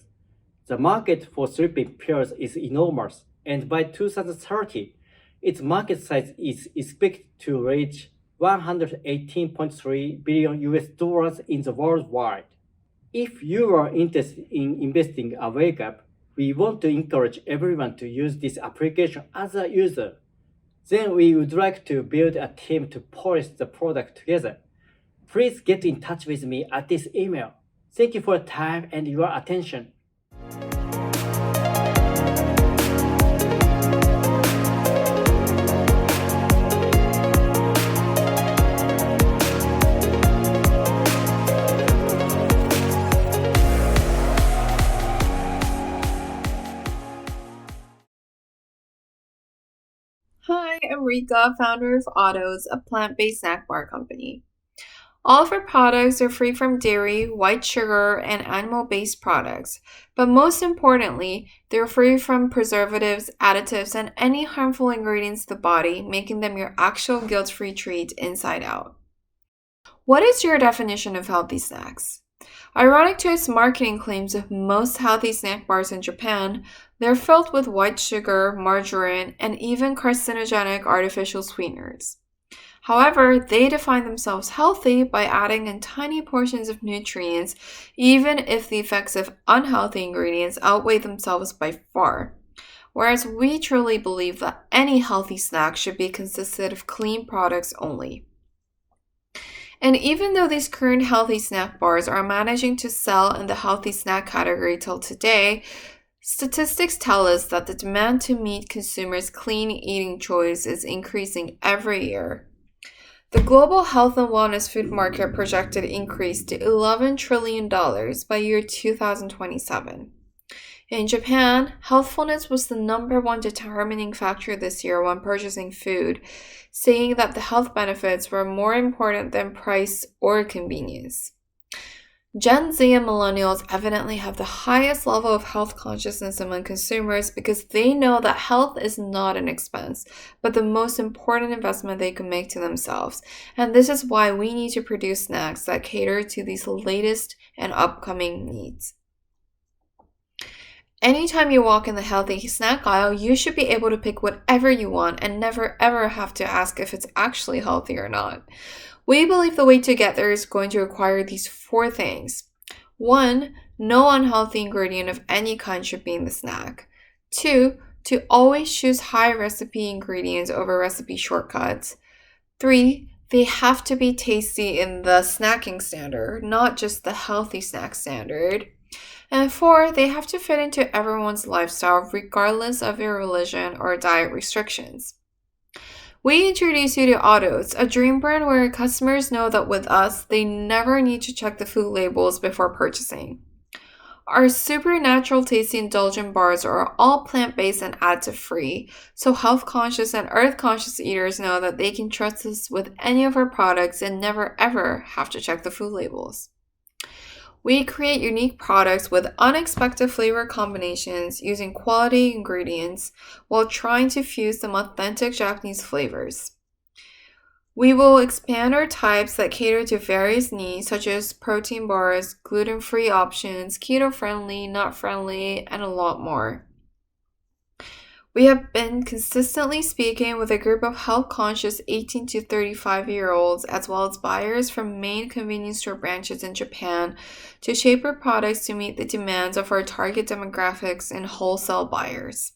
The market for sleeping pills is enormous, and by 2030, its market size is expected to reach $118.3 billion in the worldwide. If you are interested in investing a wake up, we want to encourage everyone to use this application as a user. Then we would like to build a team to polish the product together. Please get in touch with me at this email. Thank you for your time and your attention. Hi, I'm Rika, founder of Autos, a plant-based snack bar company. All of our products are free from dairy, white sugar, and animal-based products, but most importantly, they're free from preservatives, additives, and any harmful ingredients to the body, making them your actual guilt-free treat inside out. What is your definition of healthy snacks? Ironic to its marketing claims of most healthy snack bars in Japan, they're filled with white sugar, margarine, and even carcinogenic artificial sweeteners. However, they define themselves healthy by adding in tiny portions of nutrients, even if the effects of unhealthy ingredients outweigh themselves by far. Whereas we truly believe that any healthy snack should be consisted of clean products only. And even though these current healthy snack bars are managing to sell in the healthy snack category till today, statistics tell us that the demand to meet consumers' clean eating choice is increasing every year. The global health and wellness food market projected increase to $11 trillion by year 2027. In Japan, healthfulness was the #1 determining factor this year when purchasing food, saying that the health benefits were more important than price or convenience. Gen Z and millennials evidently have the highest level of health consciousness among consumers because they know that health is not an expense, but the most important investment they can make to themselves. And this is why we need to produce snacks that cater to these latest and upcoming needs. Anytime you walk in the healthy snack aisle, you should be able to pick whatever you want and never ever have to ask if it's actually healthy or not. We believe the way to get there is going to require these 4 things. 1, no unhealthy ingredient of any kind should be in the snack. 2, to always choose high recipe ingredients over recipe shortcuts. 3, they have to be tasty in the snacking standard, not just the healthy snack standard. And 4, they have to fit into everyone's lifestyle regardless of your religion or diet restrictions. We introduce you to Autos, a dream brand where customers know that with us, they never need to check the food labels before purchasing. Our super natural tasty indulgent bars are all plant-based and additive-free, so health-conscious and earth-conscious eaters know that they can trust us with any of our products and never ever have to check the food labels. We create unique products with unexpected flavor combinations using quality ingredients while trying to fuse some authentic Japanese flavors. We will expand our types that cater to various needs, such as protein bars, gluten-free options, keto-friendly, nut-friendly, and a lot more. We have been consistently speaking with a group of health-conscious 18 to 35-year-olds, as well as buyers from main convenience store branches in Japan, to shape our products to meet the demands of our target demographics and wholesale buyers.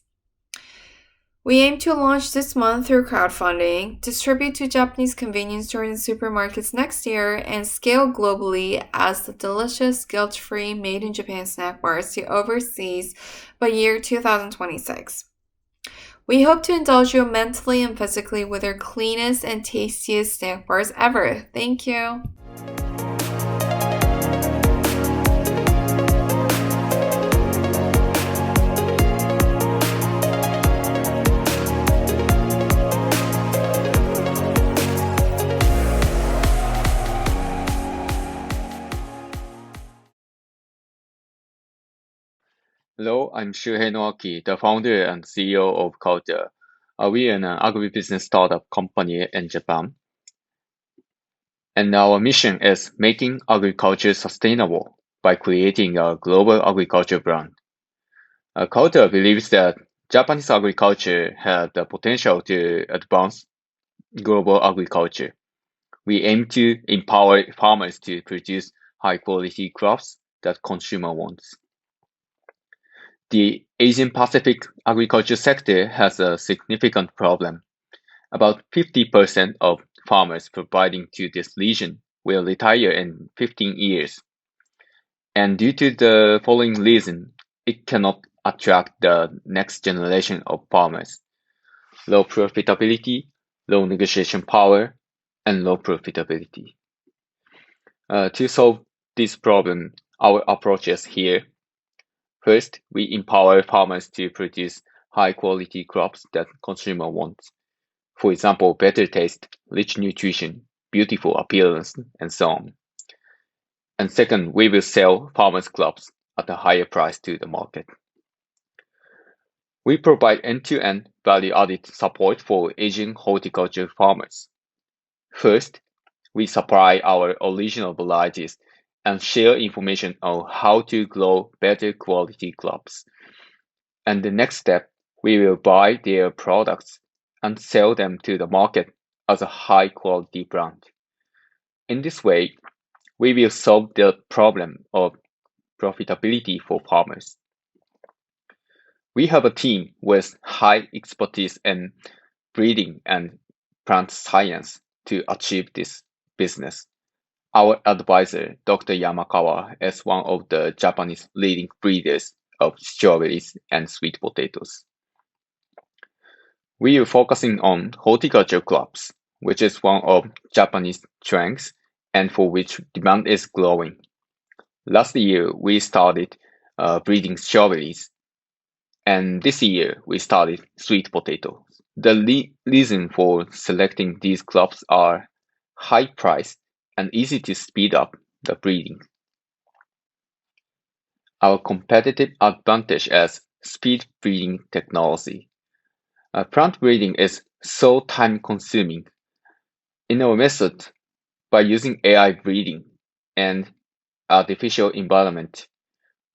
We aim to launch this month through crowdfunding, distribute to Japanese convenience stores and supermarkets next year, and scale globally as the delicious, guilt-free, made-in-Japan snack bars to overseas by year 2026. We hope to indulge you mentally and physically with our cleanest and tastiest snack bars ever. Thank you. Hello, I'm Shuhei Noaki, the founder and CEO of CULTA. We are an agribusiness startup company in Japan. And our mission is making agriculture sustainable by creating a global agriculture brand. CULTA believes that Japanese agriculture has the potential to advance global agriculture. We aim to empower farmers to produce high-quality crops that consumer wants. The Asian Pacific agriculture sector has a significant problem. About 50% of farmers providing to this region will retire in 15 years. And due to the following reason, it cannot attract the next generation of farmers. Low profitability, low negotiation power, and low profitability. To solve this problem, our approach is here. First, we empower farmers to produce high-quality crops that consumer wants. For example, better taste, rich nutrition, beautiful appearance, and so on. And second, we will sell farmers' crops at a higher price to the market. We provide end-to-end value-added support for Asian horticulture farmers. First, we supply our original varieties and share information on how to grow better quality crops. And the next step, we will buy their products and sell them to the market as a high-quality brand. In this way, we will solve the problem of profitability for farmers. We have a team with high expertise in breeding and plant science to achieve this business. Our advisor, Dr. Yamakawa, is one of the Japanese leading breeders of strawberries and sweet potatoes. We are focusing on horticulture crops, which is one of Japanese strengths and for which demand is growing. Last year, we started breeding strawberries, and this year we started sweet potatoes. The reason for selecting these crops are high price and easy to speed up the breeding. Our competitive advantage is speed breeding technology. Plant breeding is so time-consuming. In our method, by using AI breeding and artificial environment,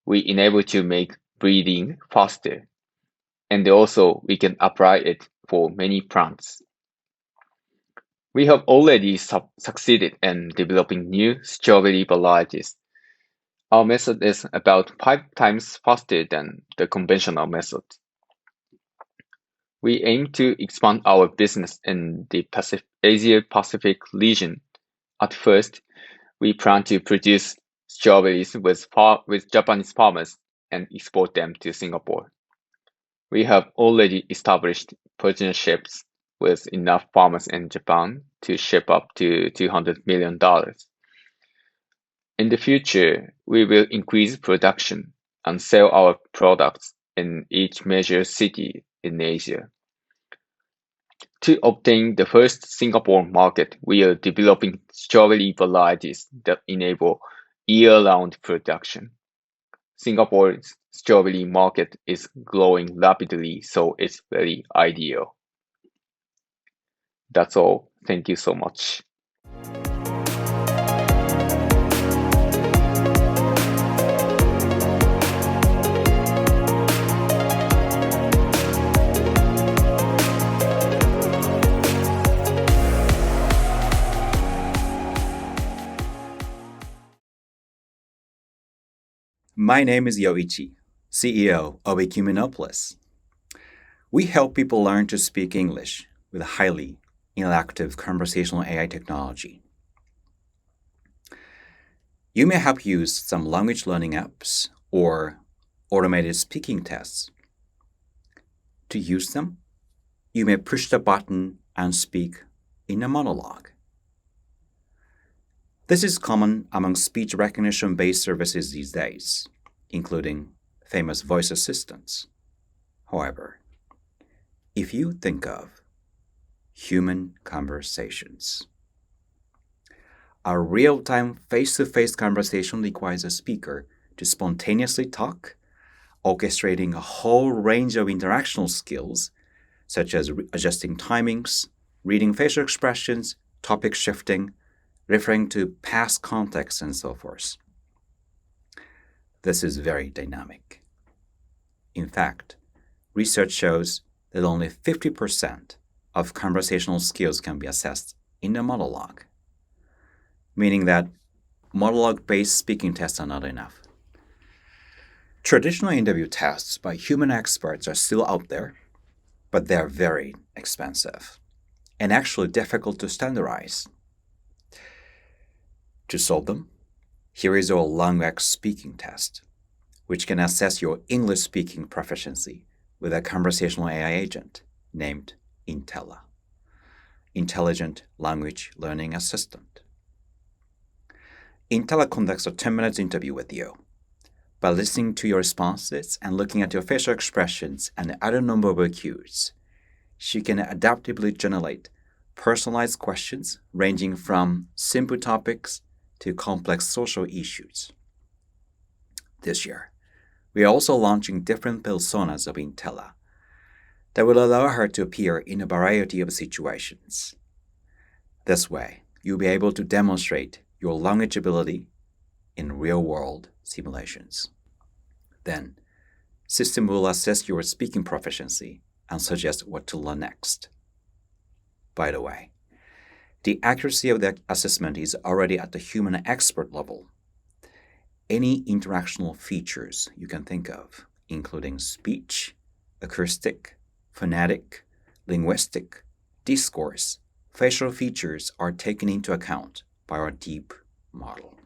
we enable to make breeding faster, and also we can apply it for many plants. We have already succeeded in developing new strawberry varieties. Our method is about 5 times faster than the conventional method. We aim to expand our business in the Asia-Pacific region. At first, we plan to produce strawberries with Japanese farmers and export them to Singapore. We have already established partnerships with enough farmers in Japan to ship up to $200 million. In the future, we will increase production and sell our products in each major city in Asia. To obtain the first Singapore market, we are developing strawberry varieties that enable year-round production. Singapore's strawberry market is growing rapidly, so it's very ideal. That's all. Thank you so much. My name is Yoichi, CEO of Equmenopolis. We help people learn to speak English with highly interactive conversational AI technology. You may have used some language learning apps or automated speaking tests. To use them, you may push the button and speak in a monologue. This is common among speech recognition-based services these days, including famous voice assistants. However, if you think of human conversations, a real-time face-to-face conversation requires a speaker to spontaneously talk, orchestrating a whole range of interactional skills, such as adjusting timings, reading facial expressions, topic shifting, referring to past context, and so forth. This is very dynamic. In fact, research shows that only 50% of conversational skills can be assessed in a monologue, meaning that monologue-based speaking tests are not enough. Traditional interview tests by human experts are still out there, but they are very expensive and actually difficult to standardize. To solve them, here is our LangX speaking test, which can assess your English speaking proficiency with a conversational AI agent named Intella, Intelligent Language Learning Assistant. Intella conducts a 10-minute interview with you. By listening to your responses and looking at your facial expressions and other nonverbal cues, she can adaptively generate personalized questions ranging from simple topics to complex social issues. This year, we are also launching different personas of Intella that will allow her to appear in a variety of situations. This way, you'll be able to demonstrate your language ability in real-world simulations. Then, system will assess your speaking proficiency and suggest what to learn next. By the way, the accuracy of the assessment is already at the human expert level. Any interactional features you can think of, including speech, acoustic, phonetic, linguistic, discourse, facial features are taken into account by our deep model.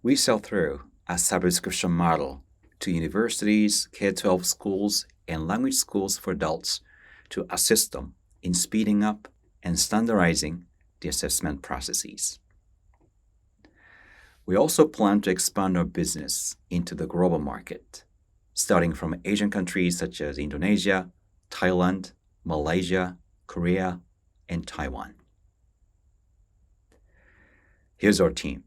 We sell through a subscription model to universities, K-12 schools, and language schools for adults to assist them in speeding up and standardizing the assessment processes. We also plan to expand our business into the global market, starting from Asian countries such as Indonesia, Thailand, Malaysia, Korea, and Taiwan. Here's our team.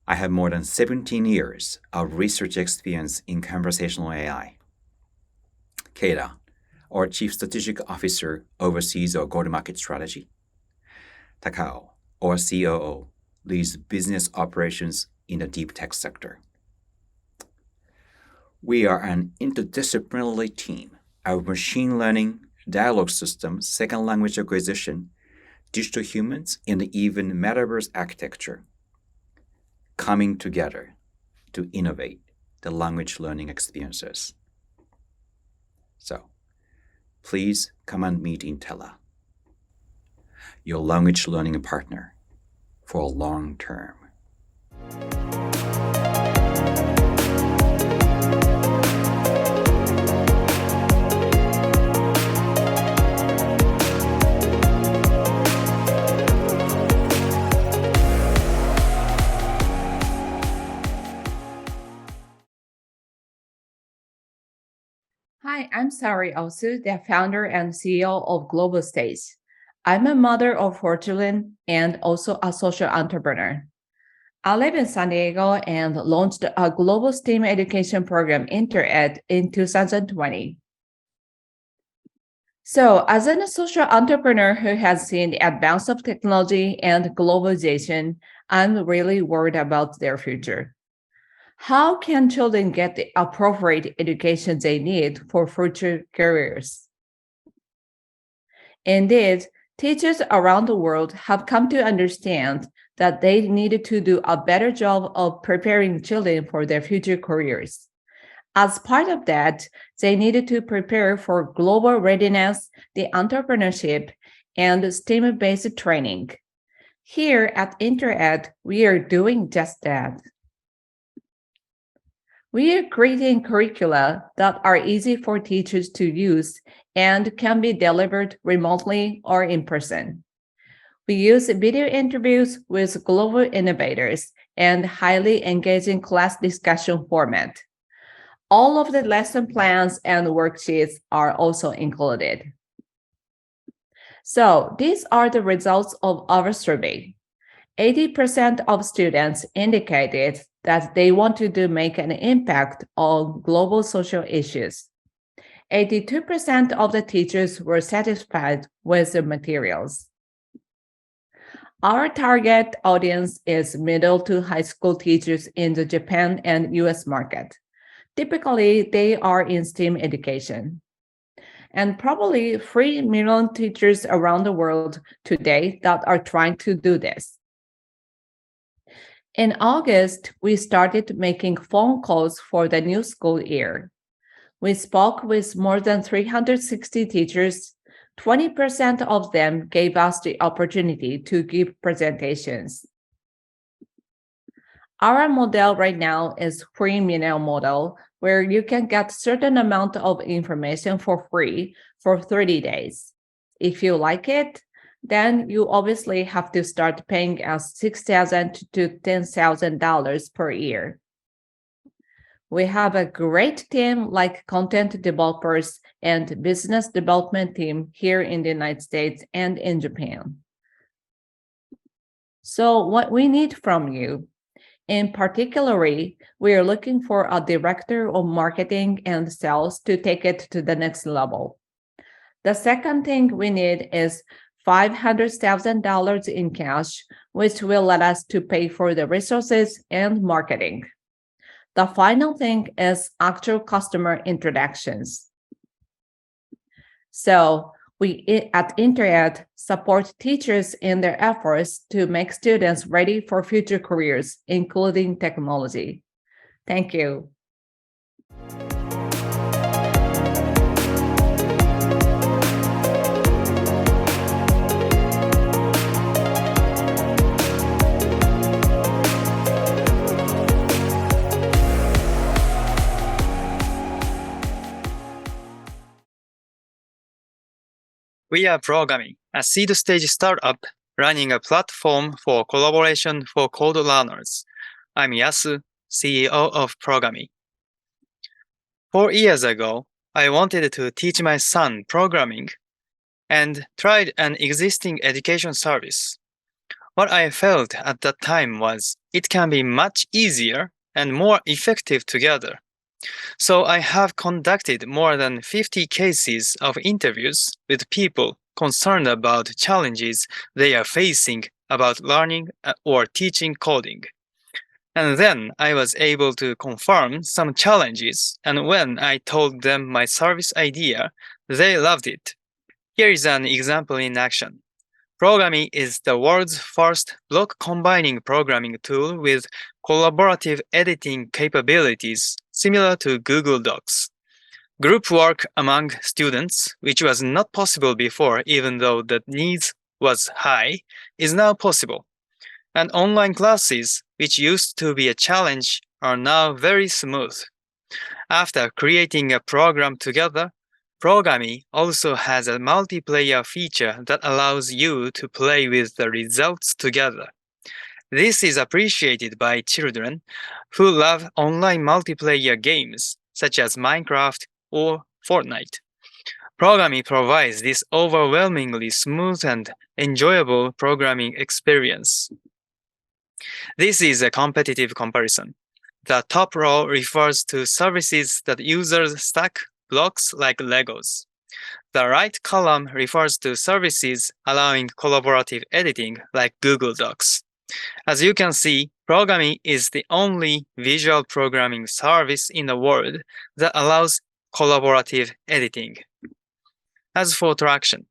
I have more than 17 years of research experience in conversational AI. Keita, our Chief Strategic Officer, oversees our go-to-market strategy. Takao, our COO, leads business operations in the deep tech sector. We are an interdisciplinary team of machine learning, dialogue systems, second language acquisition, digital humans, and even metaverse architecture, coming together to innovate the language learning experiences. So, please come and meet Intella, your language learning partner for a long term. Hi, I'm Sari Osu, the founder and CEO of Global Stage. I'm a mother of 4 children and also a social entrepreneur. I live in San Diego and launched a global STEAM education program, InterEd, in 2020. So, as a social entrepreneur who has seen the advance of technology and globalization, I'm really worried about their future. How can children get the appropriate education they need for future careers? Indeed, teachers around the world have come to understand that they needed to do a better job of preparing children for their future careers. As part of that, they needed to prepare for global readiness, the entrepreneurship, and STEM-based training. Here at InterEd, we are doing just that. We are creating curricula that are easy for teachers to use and can be delivered remotely or in person. We use video interviews with global innovators and highly engaging class discussion format. All of the lesson plans and worksheets are also included. So these are the results of our survey. 80% of students indicated that they wanted to make an impact on global social issues. 82% of the teachers were satisfied with the materials. Our target audience is middle to high school teachers in the Japan and US market. Typically, they are in STEAM education. And probably 3 million teachers around the world today that are trying to do this. In August, we started making phone calls for the new school year. We spoke with more than 360 teachers. 20% of them gave us the opportunity to give presentations. Our model right now is free minimum model, where you can get certain amount of information for free for 30 days. If you like it, then you obviously have to start paying us $6,000 to $10,000 per year. We have a great team like content developers and business development team here in the United States and in Japan. So what we need from you, in particular, we are looking for a director of marketing and sales to take it to the next level. The second thing we need is $500,000 in cash, which will let us to pay for the resources and marketing. The final thing is actual customer introductions. So we at InterEd support teachers in their efforts to make students ready for future careers, including technology. Thank you. We are Progummy, a seed-stage startup running a platform for collaboration for code learners. I'm Yasu, CEO of Progummy. 4 years ago, I wanted to teach my son programming and tried an existing education service. What I felt at that time was it can be much easier and more effective together. So I have conducted more than 50 cases of interviews with people concerned about challenges they are facing about learning or teaching coding. And then I was able to confirm some challenges, and when I told them my service idea, they loved it. Here is an example in action. Progummy is the world's first block combining programming tool with collaborative editing capabilities similar to Google Docs. Group work among students, which was not possible before even though the needs was high, is now possible. And online classes, which used to be a challenge, are now very smooth. After creating a program together, Progummy also has a multiplayer feature that allows you to play with the results together. This is appreciated by children who love online multiplayer games such as Minecraft or Fortnite. Progummy provides this overwhelmingly smooth and enjoyable programming experience. This is a competitive comparison. The top row refers to services that users stack blocks like Legos. The right column refers to services allowing collaborative editing like Google Docs. As you can see, Progummy is the only visual programming service in the world that allows collaborative editing. As for traction,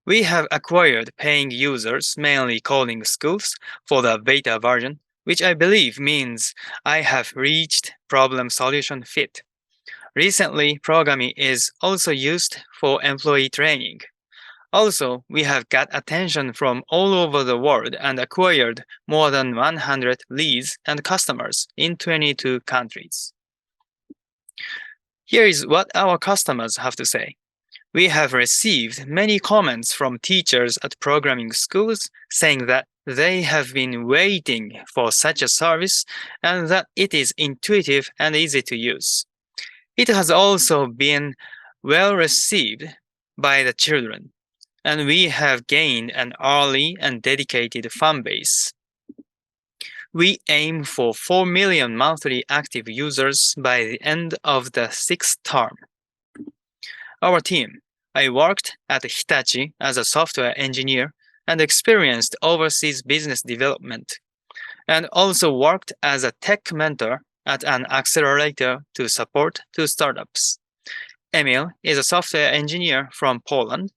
we have acquired paying users, mainly coding schools, for the beta version, which I believe means I have reached problem solution fit. Recently, Progummy is also used for employee training. Also, we have got attention from all over the world and acquired more than 100 leads and customers in 22 countries. Here is what our customers have to say. We have received many comments from teachers at programming schools saying that they have been waiting for such a service and that it is intuitive and easy to use. It has also been well received by the children, and we have gained an early and dedicated fan base. We aim for 4 million monthly active users by the end of the 6th term. Our team, I worked at Hitachi as a software engineer and experienced overseas business development, and also worked as a tech mentor at an accelerator to support 2 startups. Emil is a software engineer from Poland.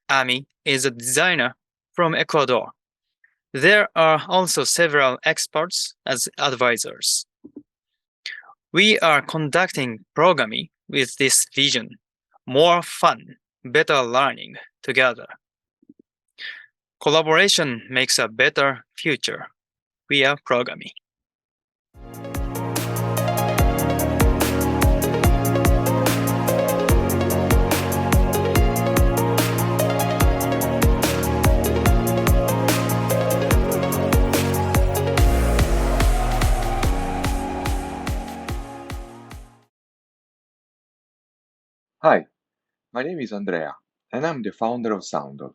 Ami is a designer from Ecuador. There are also several experts as advisors. We are conducting Progummy with this vision: more fun, better learning together. Collaboration makes a better future. We are Progummy. Hi, my name is Andrea, and I'm the founder of Soundol,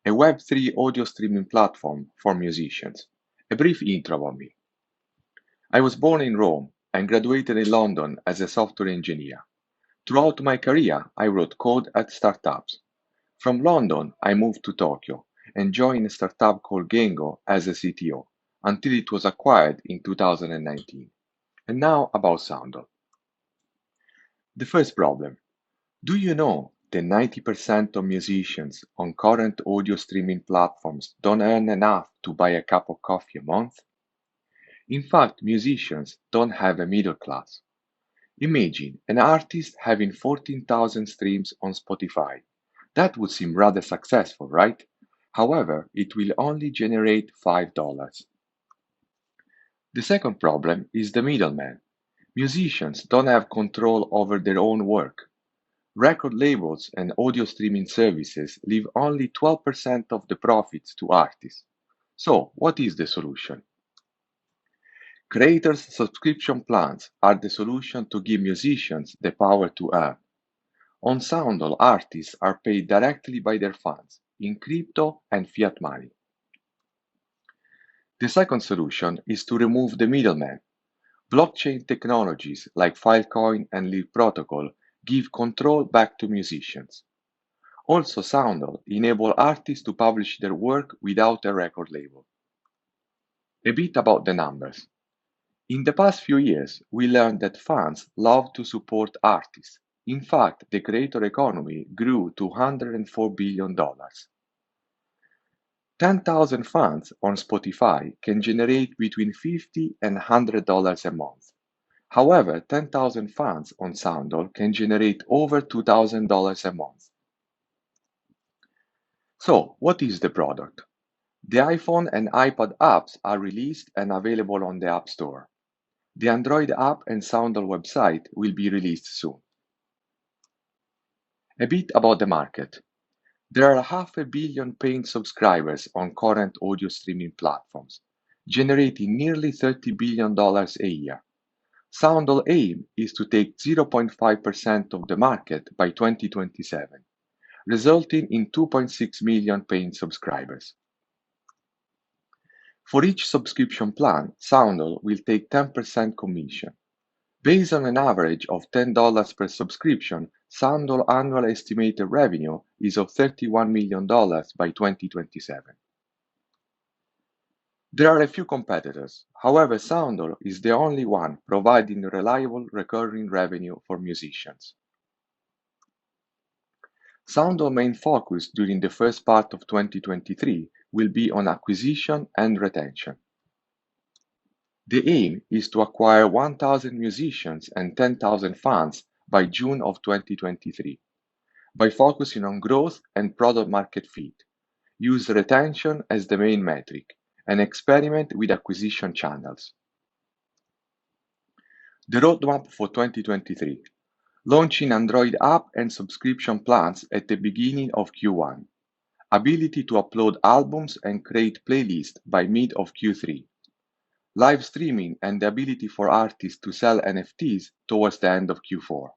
a Web3 audio streaming platform for musicians. A brief intro about me. I was born in Rome and graduated in London as a software engineer. Throughout my career, I wrote code at startups. From London, I moved to Tokyo and joined a startup called Gengo as a CTO until it was acquired in 2019. And now about Soundol. The first problem. Do you know that 90% of musicians on current audio streaming platforms don't earn enough to buy a cup of coffee a month? In fact, musicians don't have a middle class. Imagine an artist having 14,000 streams on Spotify. That would seem rather successful, right? However, it will only generate $5. The second problem is the middleman. Musicians don't have control over their own work. Record labels and audio streaming services leave only 12% of the profits to artists. So, what is the solution? Creators' subscription plans are the solution to give musicians the power to earn. On Soundol, artists are paid directly by their fans in crypto and fiat money. The second solution is to remove the middleman. Blockchain technologies like Filecoin and Ling protocol give control back to musicians. Also, Soundol enables artists to publish their work without a record label. A bit about the numbers. In the past few years, we learned that fans love to support artists. In fact, the creator economy grew to $104 billion. 10,000 fans on Spotify can generate between $50 and $100 a month. However, 10,000 fans on Soundol can generate over $2,000 a month. So, what is the product? The iPhone and iPad apps are released and available on the App Store. The Android app and Soundol website will be released soon. A bit about the market. There are 500 million paying subscribers on current audio streaming platforms, generating nearly $30 billion a year. Soundol's aim is to take 0.5% of the market by 2027. resulting in 2.6 million paying subscribers. For each subscription plan, Soundol will take 10% commission. Based on an average of $10 per subscription, Soundol annual estimated revenue is of $31 million by 2027. There are a few competitors. However, Soundol is the only one providing reliable recurring revenue for musicians. Soundol's main focus during the first part of 2023 will be on acquisition and retention. The aim is to acquire 1,000 musicians and 10,000 fans by June of 2023. By focusing on growth and product market fit, use retention as the main metric, and experiment with acquisition channels. The roadmap for 2023. Launching Android app and subscription plans at the beginning of Q1. Ability to upload albums and create playlists by mid of Q3. Live streaming and the ability for artists to sell NFTs towards the end of Q4.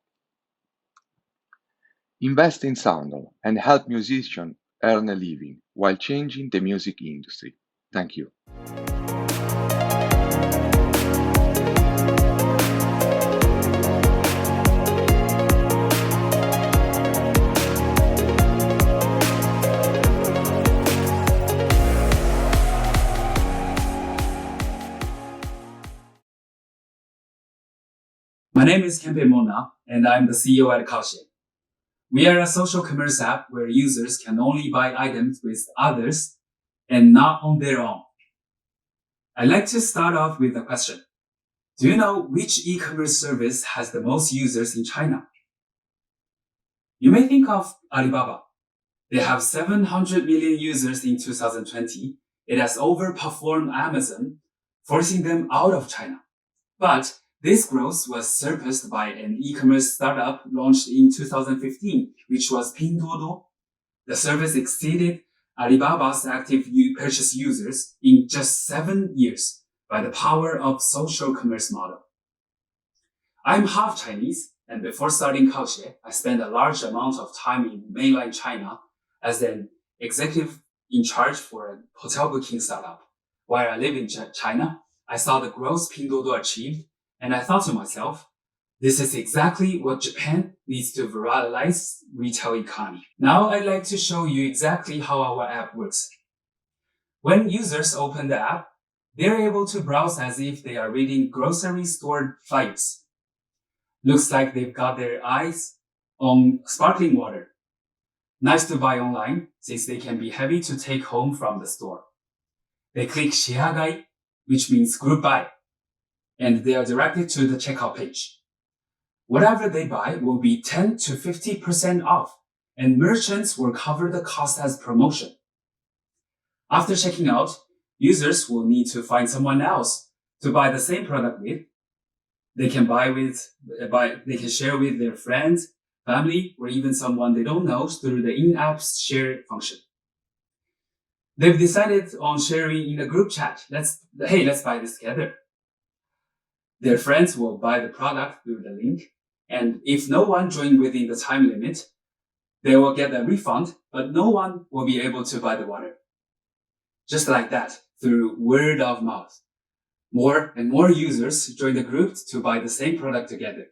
Invest in Soundol and help musicians earn a living while changing the music industry. Thank you. My name is Kempe Mona, and I'm the CEO at KAUCHE. We are a social commerce app where users can only buy items with others and not on their own. I'd like to start off with a question. Do you know which e-commerce service has the most users in China? You may think of Alibaba. They have 700 million users in 2020. It has overperformed Amazon, forcing them out of China. But this growth was surpassed by an e-commerce startup launched in 2015, which was Pinduoduo. The service exceeded Alibaba's active purchase users in just 7 years by the power of social commerce model. I'm half Chinese, and before starting KAUCHE, I spent a large amount of time in mainland China as an executive in charge for a hotel booking startup. While I live in China, I saw the growth Pinduoduo achieved, and I thought to myself, this is exactly what Japan needs to viralize retail economy. Now I'd like to show you exactly how our app works. When users open the app, they're able to browse as if they are reading grocery store flyers. Looks like they've got their eyes on sparkling water. Nice to buy online, since they can be heavy to take home from the store. They click Shihagai, which means group buy, and they are directed to the checkout page. Whatever they buy will be 10 to 50% off, and merchants will cover the cost as promotion. After checking out, users will need to find someone else to buy the same product with. They can they can share with their friends, family, or even someone they don't know through the in-app share function. They've decided on sharing in a group chat. Let's buy this together. Their friends will buy the product through the link, and if no one joined within the time limit, they will get a refund, but no one will be able to buy the water. Just like that, through word of mouth. More and more users join the group to buy the same product together.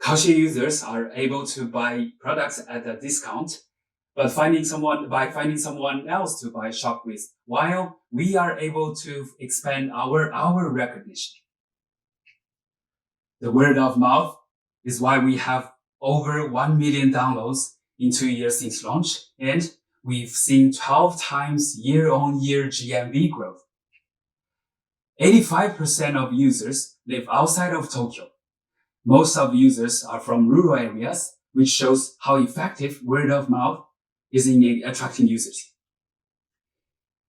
KAUCHE users are able to buy products at a discount, but finding someone else to shop with, while we are able to expand our recognition. The word of mouth is why we have over 1 million downloads in 2 years since launch, and we've seen 12 times year-on-year GMV growth. 85% of users live outside of Tokyo. Most of users are from rural areas, which shows how effective word of mouth is in attracting users.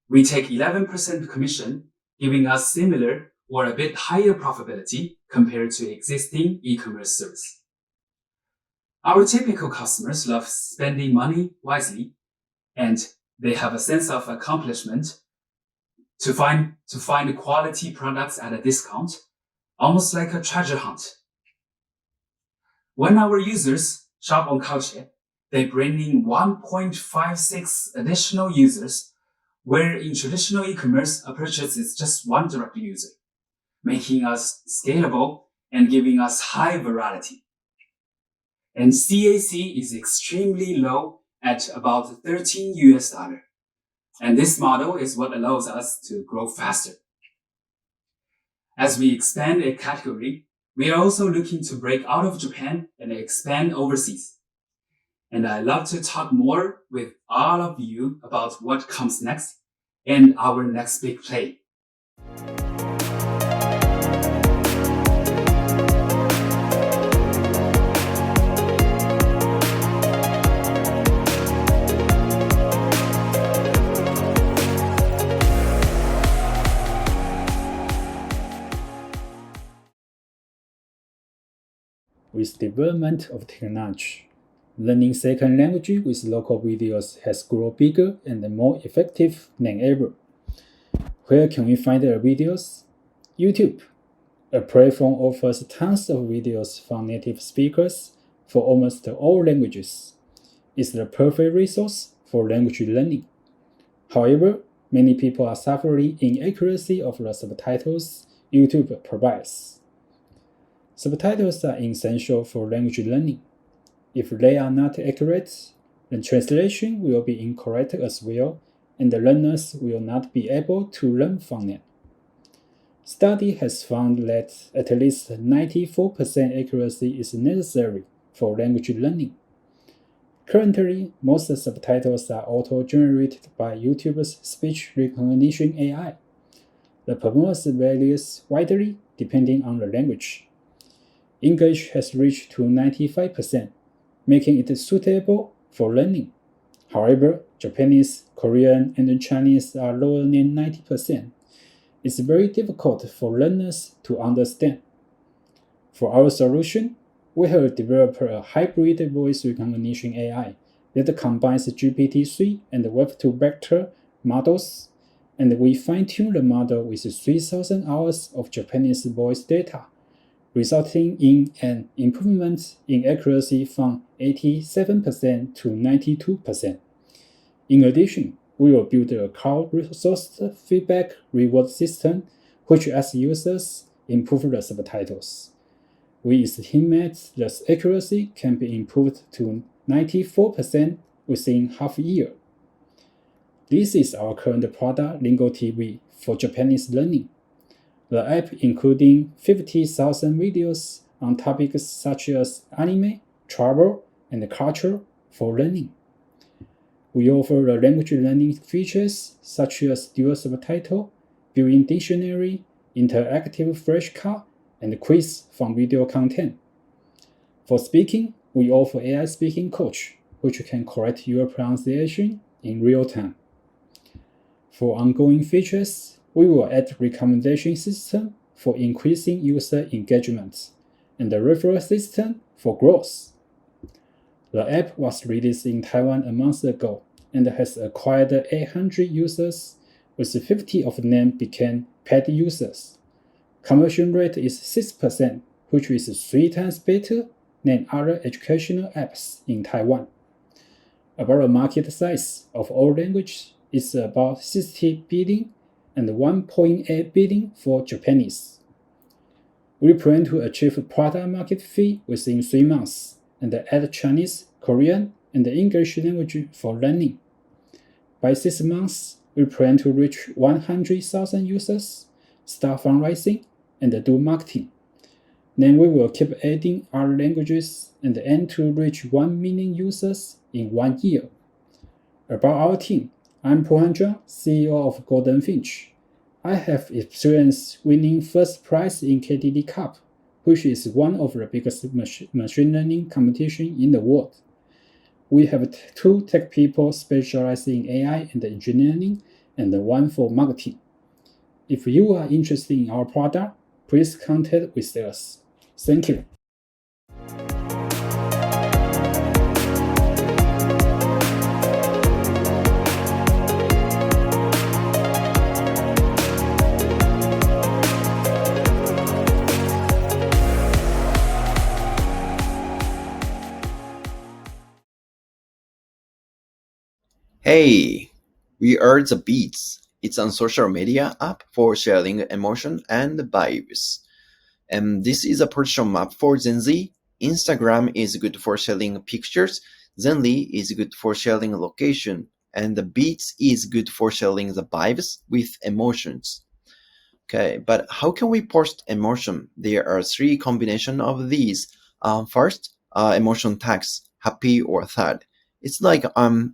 We take 11% commission, giving us similar or a bit higher profitability compared to existing e-commerce service. Our typical customers love spending money wisely, and they have a sense of accomplishment to find quality products at a discount, almost like a treasure hunt. When our users shop on KAUCHE, they bring in 1.56 additional users, where in traditional e-commerce, a purchase is just one direct user, making us scalable and giving us high virality. And CAC is extremely low at about $13. And this model is what allows us to grow faster. As we expand a category, we are also looking to break out of Japan and expand overseas. And I'd love to talk more with all of you about what comes next and our next big play. With development of technology, learning second language with local videos has grown bigger and more effective than ever. Where can we find our videos? YouTube. A platform offers tons of videos from native speakers for almost all languages. It's the perfect resource for language learning. However, many people are suffering inaccuracy of the subtitles YouTube provides. Subtitles are essential for language learning. If they are not accurate, the translation will be incorrect as well, and the learners will not be able to learn from them. Study has found that at least 94% accuracy is necessary for language learning. Currently, most subtitles are auto-generated by YouTube's speech recognition AI. The performance varies widely depending on the language. English has reached to 95%, making it suitable for learning. However, Japanese, Korean, and Chinese are lower than 90%. It's very difficult for learners to understand. For our solution, we have developed a hybrid voice recognition AI that combines GPT-3 and Web2 vector models, and we fine-tune the model with 3,000 hours of Japanese voice data, resulting in an improvement in accuracy from 87% to 92%. In addition, we will build a crowdsourced feedback reward system which lets users improve the subtitles. We estimate the accuracy can be improved to 94% within half a year. This is our current product, Lingo TV, for Japanese learning. The app including 50,000 videos on topics such as anime, travel, and culture for learning. We offer the language learning features such as dual subtitle, built-in dictionary, interactive flashcard, and quiz from video content. For speaking, we offer AI speaking coach, which can correct your pronunciation in real time. For ongoing features, we will add recommendation system for increasing user engagement and a referral system for growth. The app was released in Taiwan a month ago and has acquired 800 users, with 50 of them became paid users. Conversion rate is 6%, which is 3 times better than other educational apps in Taiwan. About the market size of all languages is about 60 billion and 1.8 billion for Japanese. We plan to achieve product market fit within 3 months and add Chinese, Korean, and English language for learning. By 6 months, we plan to reach 100,000 users, start fundraising, and do marketing. Then we will keep adding other languages and aim to reach 1 million users in 1 year. About our team, I'm Pohanjua, CEO of Goldfinch. I have experience winning first prize in KDD Cup, which is one of the biggest machine learning competitions in the world. We have 2 tech people specializing in AI and engineering, and 1 for marketing. If you are interested in our product, please contact with us. Thank you. Hey, we are the Beats. It's a social media app for sharing emotion and vibes. And this is a position map for Gen Z. Instagram is good for sharing pictures. Zenly is good for sharing location. And the Beats is good for sharing the vibes with emotions. Okay, but how can we post emotion? There are three combinations of these. First, emotion tags, happy or sad. It's like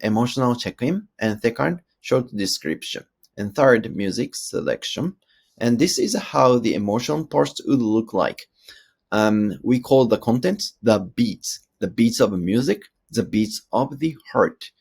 emotional check-in. And second, short description. And third, music selection. And this is how the emotion post would look like. We call the content the beats of music, the beats of the heart.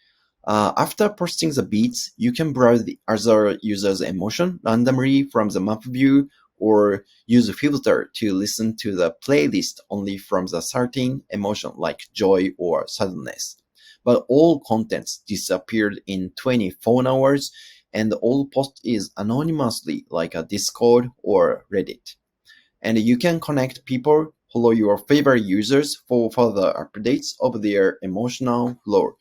After posting the beats, you can browse the other users' emotion randomly from the map view or use a filter to listen to the playlist only from the certain emotion like joy or sadness. But all contents disappeared in 24 hours and all post is anonymously like a Discord or Reddit. And you can connect people, follow your favorite users for further updates of their emotional flow.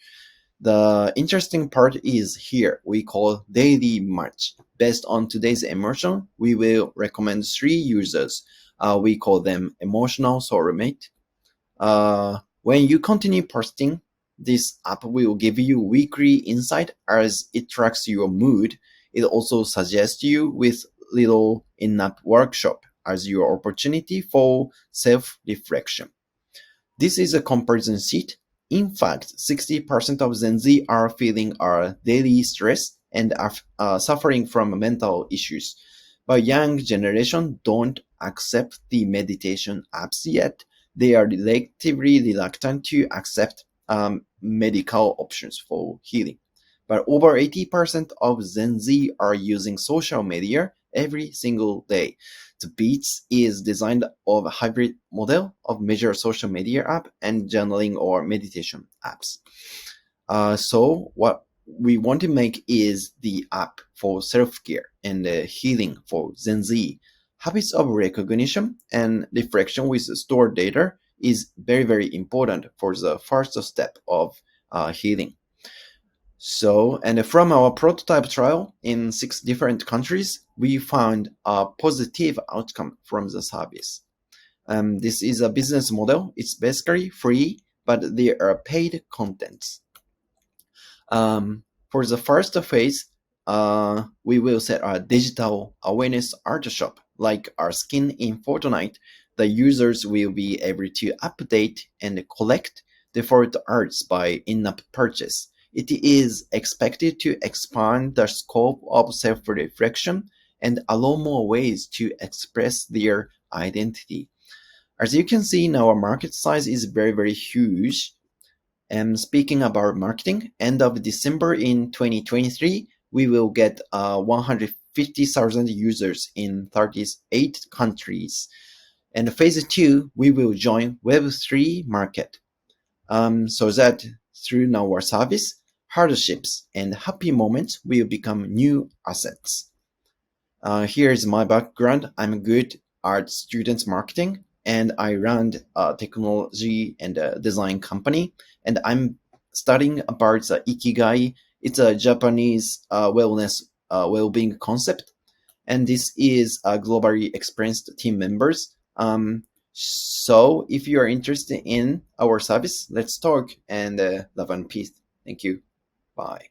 The interesting part is here we call daily match. Based on today's emotion, we will recommend 3 users. We call them emotional soulmate. When you continue posting, this app will give you weekly insight as it tracks your mood. It also suggests you with little in-app workshop as your opportunity for self-reflection. This is a comparison sheet. In fact, 60% of Gen Z are feeling daily stress and are suffering from mental issues. But young generation don't accept the meditation apps yet. They are relatively reluctant to accept medical options for healing. But over 80% of Gen Z are using social media every single day. The Beats is designed of a hybrid model of major social media app and journaling or meditation apps. So what we want to make is the app for self-care and healing for Gen Z. Habits of recognition and reflection with stored data is very, very important for the first step of healing. So, and from our prototype trial in 6 different countries, we found a positive outcome from the service. This is a business model. It's basically free, but there are paid contents. For the first phase, we will set a digital awareness art shop, like our skin in Fortnite. The users will be able to update and collect default arts by in-app purchase. It is expected to expand the scope of self-reflection and allow more ways to express their identity. As you can see, our market size is very, very huge. And speaking about marketing, end of December in 2023, we will get 150,000 users in 38 countries. And phase 2, we will join Web3 market. So that through our service, hardships and happy moments will become new assets. Here's my background. I'm good at student marketing and I run a technology and a design company. And I'm studying about the Ikigai. It's a Japanese wellness well-being concept. And this is globally experienced team members. So if you are interested in our service, let's talk and love and peace. Thank you. Bye.